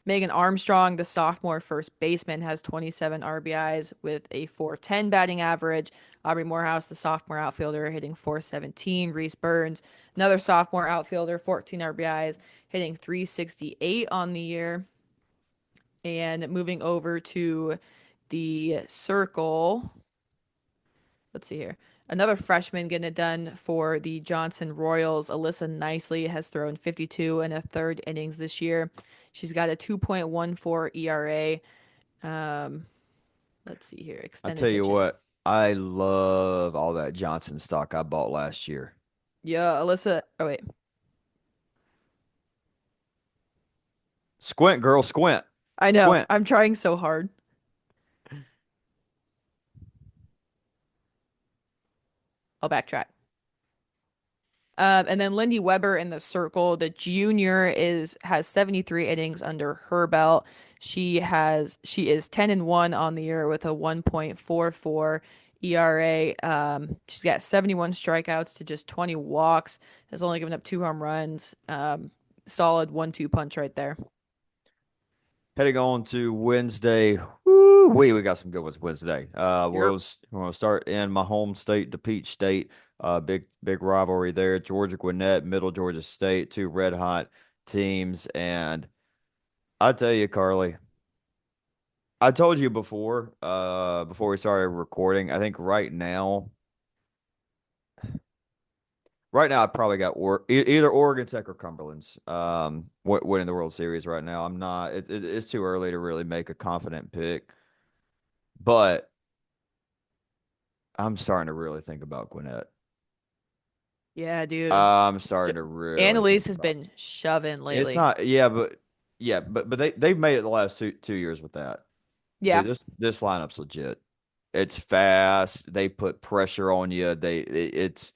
Megan Armstrong, the sophomore first baseman, has 27 RBIs with a 410 batting average. Aubrey Morehouse, the sophomore outfielder, hitting 417. Reese Burns, another sophomore outfielder, 14 RBIs, hitting 368 on the year. And moving over to the circle, let's see here. Another freshman getting it done for the Johnson Royals. Alyssa Nicely has thrown 52 and a third innings this year. She's got a 2.14 ERA. Um, let's see here. I Extended tell you pitching. what, I love all that Johnson stock I bought last year. Yeah, Alyssa. Oh, wait. Squint, girl, squint, I know. squint. I'm trying so hard. I'll backtrack. And then Lindy Weber in the circle, the junior has 73 innings under her belt. She is 10-1 on the year with a 1.44 ERA. She's got 71 strikeouts to just 20 walks. Has only given up 2 home runs. Solid 1-2 punch right there. Heading on to Wednesday. Woo, we got some good ones Wednesday. Yep. We'll start in my home state, DePeach State. Big rivalry there. Georgia Gwinnett, Middle Georgia State, two red hot teams. And I tell you, Carly, I told you before we started recording, I think right now I probably got either Oregon Tech or Cumberland's winning the World Series right now. I'm not. It's too early to really make a confident pick, but I'm starting to really think about Gwinnett. Yeah, dude. I'm J- starting to really think Annalise has about. been shoving It's lately. not. But they've made it the last two years with that. Yeah. Dude, this lineup's legit. It's fast. They put pressure on you. It's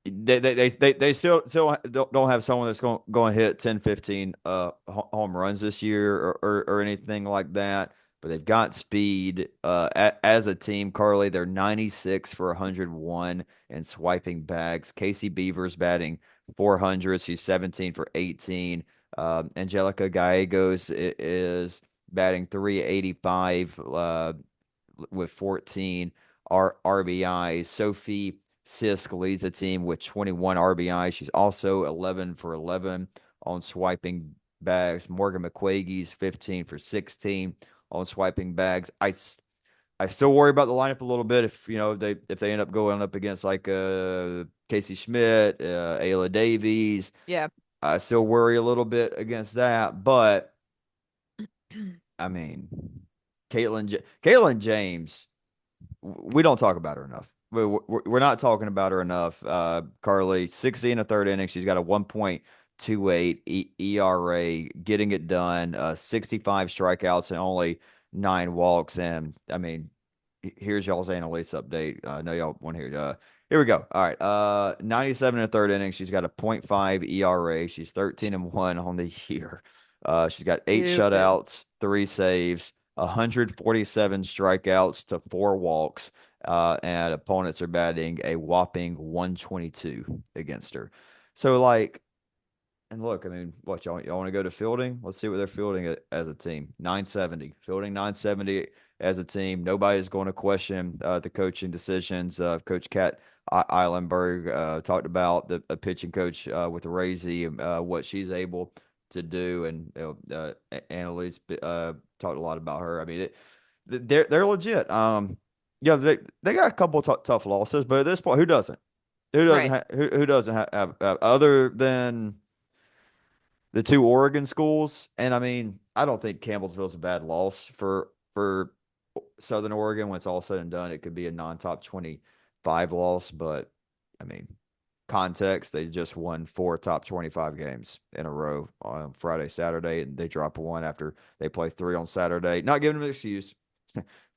they still don't have someone that's going to hit 10 15 home runs this year or anything like that, but they've got speed as a team. Carly, they're 96 for 101 and swiping bags. Casey Beavers batting 400. She's 17 for 18. Angelica Gallegos is batting 385 with 14 RBIs. Sophie Sisk leads the team with 21 RBI. She's also 11 for 11 on swiping bags. Morgan McQuagie's 15 for 16 on swiping bags. I still worry about the lineup a little bit if they end up going up against like Casey Schmidt, Ayla Davies. Yeah. I still worry a little bit against that, but I mean, Caitlin James, we don't talk about her enough. We're not talking about her enough. Carly, 60 in the third inning. She's got a 1.28 ERA, getting it done, 65 strikeouts and only 9 walks. And I mean, here's y'all's analyst update. I know y'all want to hear. Here we go. All right. 97 in the third inning. She's got a .5 ERA. She's 13-1 on the year. She's got 8 Stupid. shutouts, 3 saves, 147 strikeouts to 4 walks, and opponents are batting a whopping 122 against her. So, like, and look, I mean, what y'all want to go to fielding? Let's see what they're fielding as a team. 970, fielding 970 as a team. Nobody's going to question the coaching decisions. Coach Kat Eilenberg talked about the pitching coach with Razy, what she's able to do, and Annalise talked a lot about her. I mean, they're legit. Yeah, they got a couple tough losses, but at this point, who doesn't? Right. Who doesn't have other than the 2 Oregon schools? And I mean, I don't think Campbellsville's a bad loss for Southern Oregon. When it's all said and done, it could be a non-top 25 loss, but I mean, context, they just won 4 top 25 games in a row on Friday, Saturday, and they drop one after they play 3 on Saturday. Not giving them an excuse.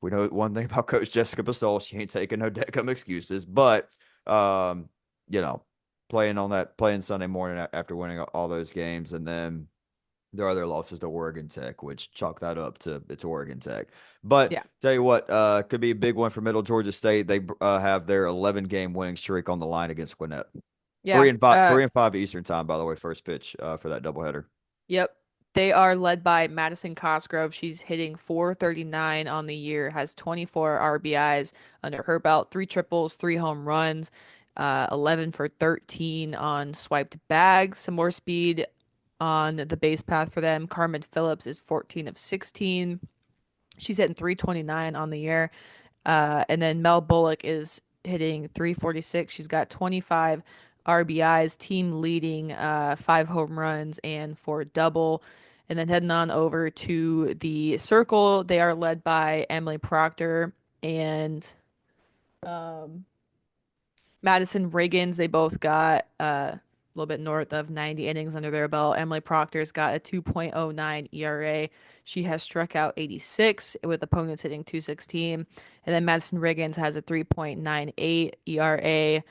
We know one thing about Coach Jessica Basol, she ain't taking no deckham excuses, but um, you know, playing Sunday morning after winning all those games, and then there are other losses to Oregon Tech, which chalk that up to it's Oregon Tech. But Yeah. tell you what, could be a big one for Middle Georgia State. They have their 11-game winning streak on the line against Gwinnett. Yeah. 3 and 5 Eastern time, by the way, first pitch for that doubleheader. Yep. They are led by Madison Cosgrove. She's hitting 439 on the year, has 24 RBIs under her belt, 3 triples, 3 home runs, 11 for 13 on swiped bags, some more speed on the base path for them. Carmen Phillips is 14 of 16. She's hitting 329 on the year. And then Mel Bullock is hitting 346. She's got 25 RBIs, team leading 5 home runs and 4 double. And then heading on over to the circle, they are led by Emily Proctor and um, Madison Riggins. They both got a little bit north of 90 innings under their belt. Emily Proctor's got a 2.09 ERA. She has struck out 86 with opponents hitting 216. And then Madison Riggins has a 3.98 ERA.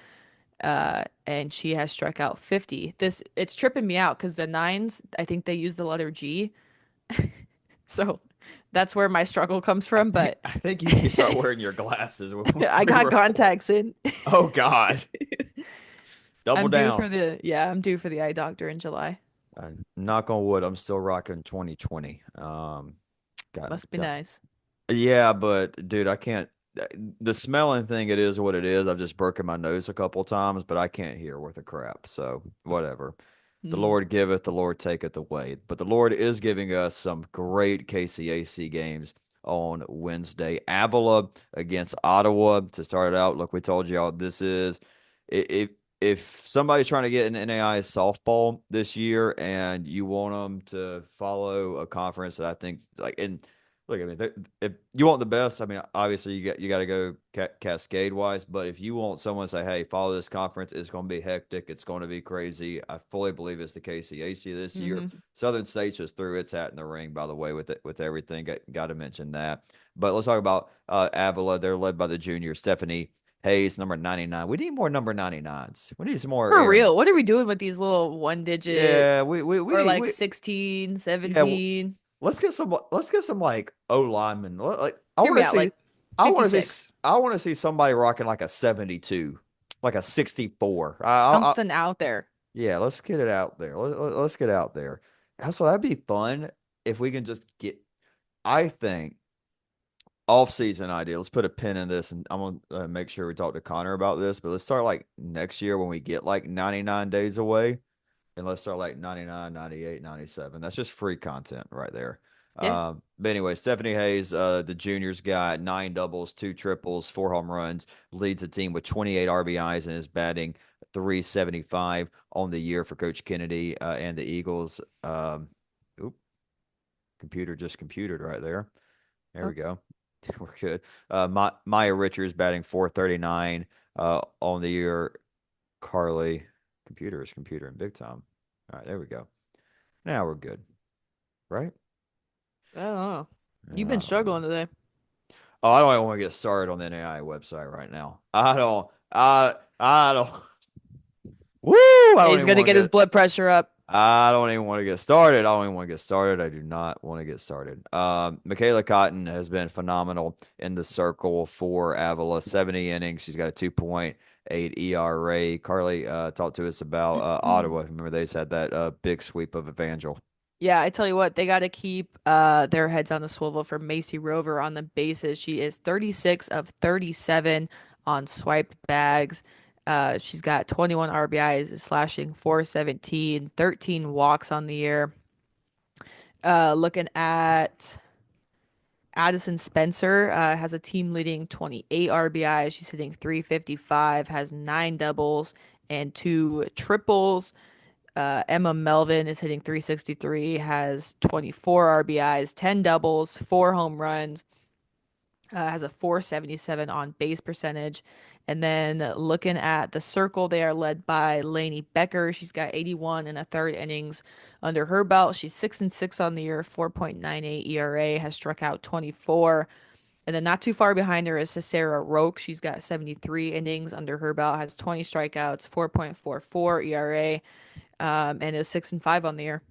And she has struck out 50. It's tripping me out because the nines, I think they use the letter G. So that's where my struggle comes I from. think But I think you need to start wearing your glasses when I we got record. contacts in. Oh God, double down. I'm due for the eye doctor in July. Knock on wood, I'm still rocking 2020. Must be Got nice. Yeah, but dude, I can't. The smelling thing, it is what it is. I've just broken my nose a couple times, but I can't hear worth a crap. So whatever. The Mm. Lord giveth, the Lord taketh away. But the Lord is giving us some great KCAC games on Wednesday. Avila against Ottawa to start it out. Look, we told y'all this is if if somebody's trying to get an NAIA softball this year and you want them to follow a conference that I think like in look, I mean, if you want the best, I mean, obviously you got to go cascade wise. But if you want someone to say, "Hey, follow this conference," it's going to be hectic. It's going to be crazy. I fully believe it's the KCAC this year. Hmm. Southern States just threw its hat in the ring, by the way, with everything. Got to mention that. But let's talk about Avila. They're led by the junior Stephanie Hayes, number 99. We need more number 99s. We need some more For Aaron. real, what are we doing with these little one digit Yeah, we or need like we 16, yeah. 17? Let's get some like O linemen. Like Hear me out, like I want to 56. see I want to see somebody rocking like a 72, like a 64. Something out there. Yeah, let's get it out there. Let's get out there. Also, that'd be fun if we can just get I think off-season idea. Let's put a pin in this, and I'm gonna make sure we talk to Connor about this. But let's start like next year when we get like 99 days away, and let's start like 99, 98, 97. That's just free content right there. Yeah. But anyway, Stephanie Hayes, the juniors got nine doubles, two triples, four home runs, leads the team with 28 RBIs and is batting 375 on the year for Coach Kennedy and the Eagles. Oop, computer just computed right there. There Oh, we go. We're good. Maya Richards batting 439 on the year. Carly, computer is computer in big time. All right, there we go. Now we're good, right? I don't know. You've been I don't know. struggling today. Oh, I don't even want to get started on the NAIA website right now. I don't. I don't. Woo! I don't He's even gonna want to get his get. blood pressure up. I don't even want to get started. I don't even want to get started. I do not want to get started. Michaela Cotton has been phenomenal in the circle for Avila. 70 innings. She's got a 2.8 ERA. Carly talked to us about Ottawa. Remember, they just had that big sweep of Evangel. Yeah, I tell you what, they got to keep their heads on the swivel for Macy Rover on the bases. She is 36 of 37 on swiped bags. She's got 21 RBIs, is slashing 417, 13 walks on the year. Looking at Addison Spencer, has a team leading 28 RBIs. She's hitting 355, has nine doubles and two triples. Emma Melvin is hitting 363, has 24 RBIs, 10 doubles, four home runs, has a 477 on base percentage. And then looking at the circle, they are led by Lainey Becker. She's got 81 and a third innings under her belt. She's 6-6 on the year, 4.98 ERA, has struck out 24. And then not too far behind her is Sarah Roque. She's got 73 innings under her belt, has 20 strikeouts, 4.44 ERA, and is 6-5 on the year.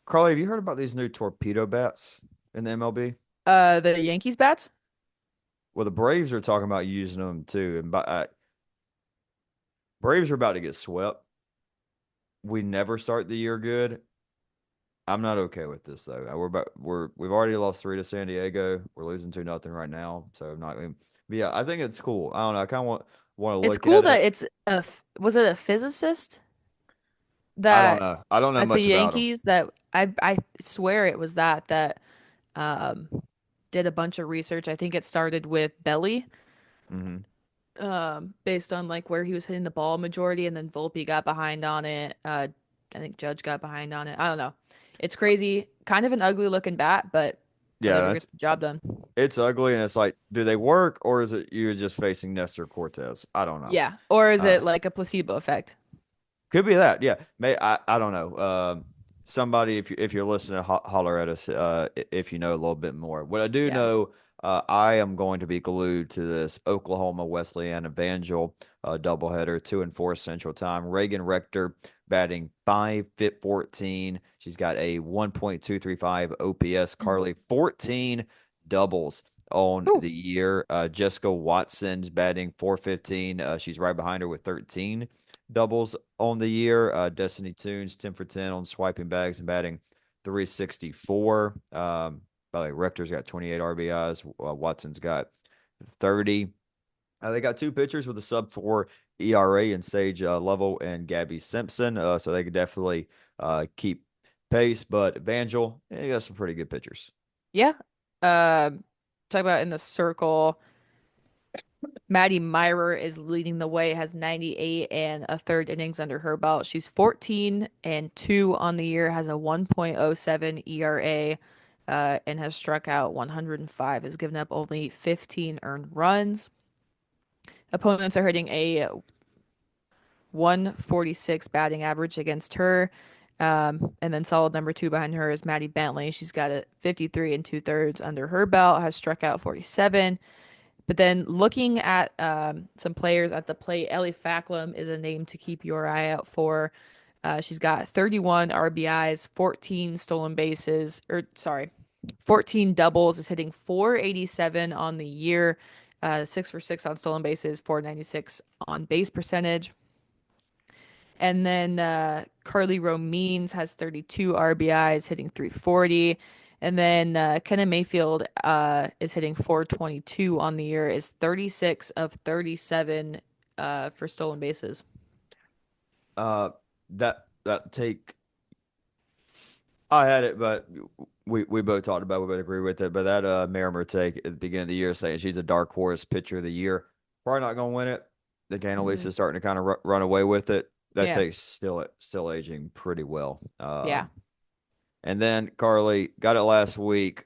Carly, have you heard about these new torpedo bats in the MLB? The Yankees bats? Well, the Braves are talking about using them too, and Braves are about to get swept. We never start the year good. I'm not okay with this though. We've already lost three to San Diego. We're losing 2-0 right now, so I'm not. But yeah, I think it's cool. I don't know. I kind of want to It's look cool at that it. it's was it a physicist I don't that know. I don't know at the much about them. Yankees that I swear it was that um did a bunch of research. I think it started with Belly, Hmm. based on like where he was hitting the ball majority, and then Volpe got behind on it. I think Judge got behind on it. I don't know. It's crazy. Kind of an ugly looking bat, but Yeah, whatever gets that's the job done. it's ugly, and it's like, do they work, or is it you're just facing Nestor Cortez? I don't know. Yeah. Or is Uh, it like a placebo effect? Could be that. Yeah. I don't know. Somebody, if you're listening, holler at us if you know a little bit more. What I do Yeah. know, I am going to be glued to this Oklahoma Wesleyan Evangel doubleheader, 2 and 4 Central Time. Reagan Rector batting 5 fit 14. She's got a 1.235 OPS. Carly 14 doubles on Ooh. the year. Jessica Watson's batting 415. She's right behind her with 13 doubles on the year. Destiny Tunes 10 for 10 on swiping bags and batting 364. By the way, Rector's got 28 RBIs. Watson's got 30. They got two pitchers with a sub 4 ERA and Sage Level and Gabby Simpson. So they could definitely keep pace. But Evangel, yeah, you got some pretty good pitchers. Yeah. Talk about in the circle. Maddie Myrer is leading the way, has 98 and a third innings under her belt. She's 14-2 on the year, has a 1.07 ERA, and has struck out 105, has given up only 15 earned runs. Opponents are hitting a 146 batting average against her. And then solid number two behind her is Maddie Bentley. She's got a 53 and two thirds under her belt, has struck out 47. But then looking at some players at the plate, Ellie Facklum is a name to keep your eye out for. She's got 31 RBIs, 14 stolen bases, or sorry, 14 doubles, is hitting 487 on the year, 6 for 6 on stolen bases, 496 on base percentage. And then Carly Romines has 32 RBIs, hitting 340. And then Kenna Mayfield is hitting 422 on the year, is 36 of 37 for stolen bases. Uh, that take I had it, but we both talked about it, we both agree with it. But that Merrimer take at the beginning of the year saying she's a dark horse pitcher of the year, probably not going to win it. The Hmm. Canalisa is starting to kind of run away with it. That Yeah. takes still aging pretty well. Yeah. And then Carly got it last week.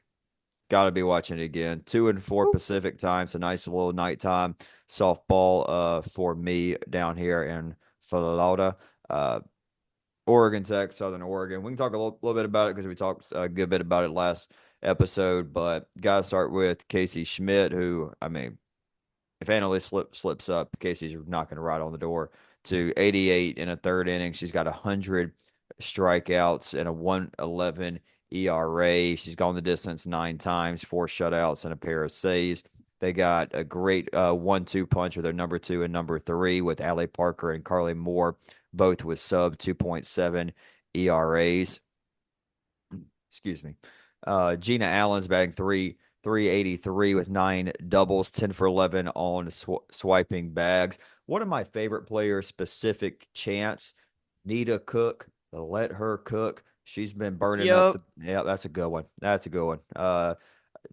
Got to be watching it again. 2 and 4 Woo. Pacific time, so nice little nighttime softball for me down here in Florida. Uh, Oregon Tech, Southern Oregon. We can talk a little bit about it because we talked a good bit about it last episode. But got to start with Casey Schmidt, who, I mean, if Annalise slips up, Casey's knocking right on the door to 88 in a third inning. She's got 100 strikeouts and a 111 ERA. She's gone the distance 9 times, 4 shutouts, and a pair of saves. They got a great 1-2 punch with their number 2 and number 3 with Allie Parker and Carly Moore, both with sub 2.7 ERAs. Excuse me. Gina Allen's batting 383 with 9 doubles, 10 for 11 on swiping bags. One of my favorite players, specific chance, Nita Cook. Let her cook. She's been burning up Yep. the. Yeah, that's a good one. That's a good one.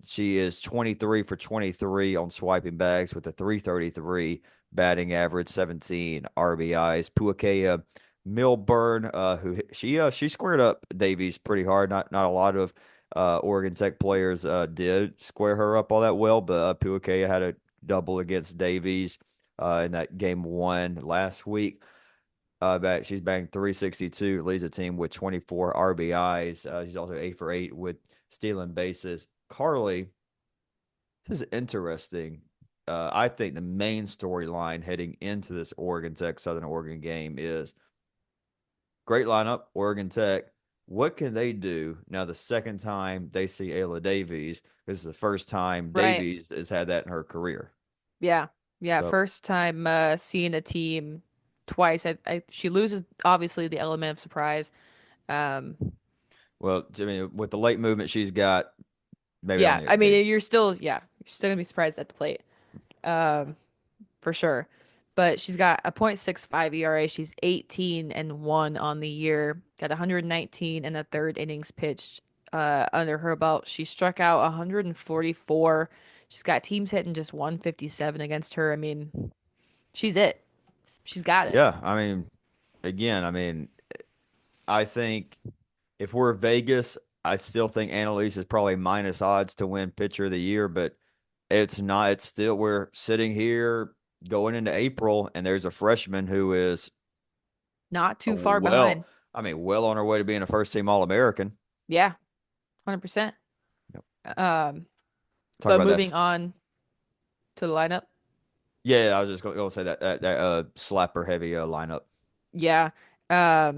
She is 23 for 23 on swiping bags with a 333 batting average, 17 RBIs. Puakea Milburn, who she squared up Davies pretty hard. Not a lot of Oregon Tech players did square her up all that well, but Puakea had a double against Davies in that game 1 last week. She's batting 362, leads the team with 24 RBIs. She's also 8 for 8 with stealing bases. Carly, this is interesting. I think the main storyline heading into this Oregon Tech Southern Oregon game is great lineup, Oregon Tech. What can they do now? The second time they see Ayla Davies, this is the first time Right. Davies has had that in her career. Yeah. Yeah. So, First time seeing a team twice. She loses obviously the element of surprise. Um, well, Jimmy, with the late movement she's got, maybe don't yeah. need I maybe. mean, you're still gonna be surprised at the plate. Um, for sure. But she's got a .65 ERA. She's 18 and 1 on the year. Got 119 and a third innings pitched under her belt. She struck out 144. She's got teams hitting just 157 against her. I mean, she's it. She's got it. Yeah, I mean, again, I mean, I think if we're Vegas, I still think Annalise is probably minus odds to win pitcher of the year, but it's not. It's still, we're sitting here going into April, and there's a freshman who is Not too far well, behind. I mean, well on her way to being a first team All American. Yeah, 100%. Yep. Um, Talk but about moving that. on to the lineup. Yeah, I was just going to say that slapper heavy lineup. Yeah. I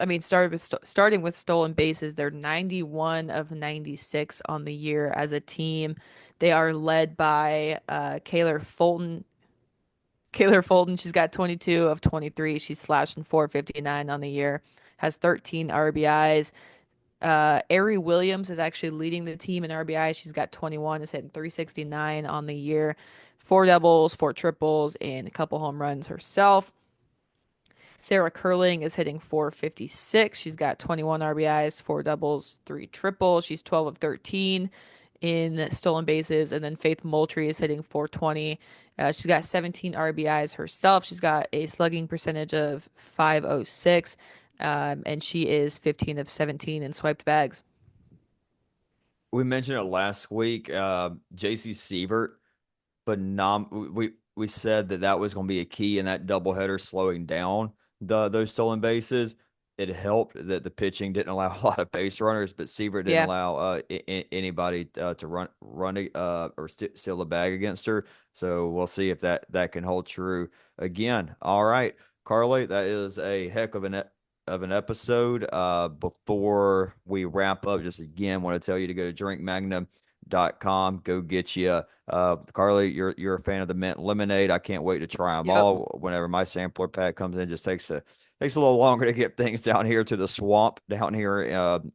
mean, starting with stolen bases, they're 91 of 96 on the year as a team. They are led by Kaylor Fulton. Kaylor Fulton, she's got 22 of 23. She's slashing 459 on the year, has 13 RBIs. Ari Williams is actually leading the team in RBI. She's got 21, is hitting 369 on the year, 4 doubles, 4 triples, and a couple home runs herself. Sarah Curling is hitting 456. She's got 21 RBIs, 4 doubles, 3 triples. She's 12 of 13 in stolen bases. And then Faith Moultrie is hitting 420. She's got 17 RBIs herself. She's got a slugging percentage of 506. And she is 15 of 17 in swiped bags. We mentioned it last week. JC Sievert, we said that was going to be a key in that doubleheader, slowing down those stolen bases. It helped that the pitching didn't allow a lot of base runners, but Sievert didn't Yeah. allow anybody to run or steal the bag against her. So we'll see if that can hold true again. All right, Carly, that is a heck of an episode. Before we wrap up, just again want to tell you to go to drinkmagnum.com. Go get you Carly, you're a fan of the mint lemonade. I can't wait to try them Yep. all. Whenever my sampler pack comes in, just takes a little longer to get things down here to the swamp down here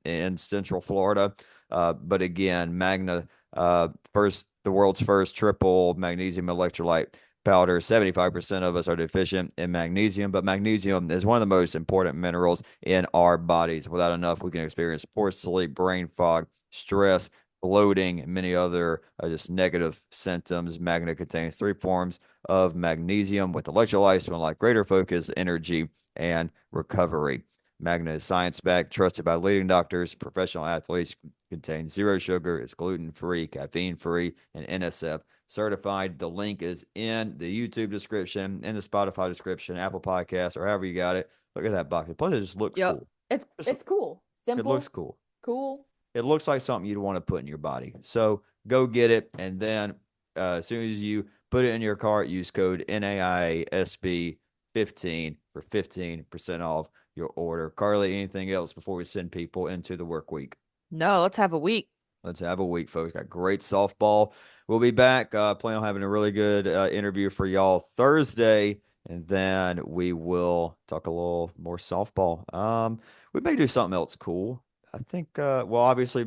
in Central Florida. But again, Magna, the world's first triple magnesium electrolyte powder. 75% of us are deficient in magnesium, but magnesium is one of the most important minerals in our bodies. Without enough, we can experience poor sleep, brain fog, stress, bloating, and many other just negative symptoms. Magna contains three forms of magnesium with electrolytes to unlock greater focus, energy, and recovery. Magna is science backed, trusted by leading doctors, professional athletes, contains zero sugar, is gluten free, caffeine free, and NSF certified. The link is in the YouTube description, in the Spotify description, Apple Podcasts, or however you got it. Look at that box. Plus, it just looks Yep. cool. Just, It's cool. it looks Simple, cool. cool. It looks like something you'd want to put in your body. So go get it. And then as soon as you put it in your cart, use code NAIASB 15 for 15% off your order. Carly, anything else before we send people into the work week? No, let's have a week. Let's have a week, folks. Got great softball. We'll be back. Plan on having a really good interview for y'all Thursday, and then we will talk a little more softball. We may do something else cool. I think. Well, obviously,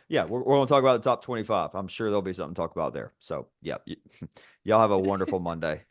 yeah, we're going to talk about the top 25. I'm sure there'll be something to talk about there. So, yeah, y'all have a wonderful Monday.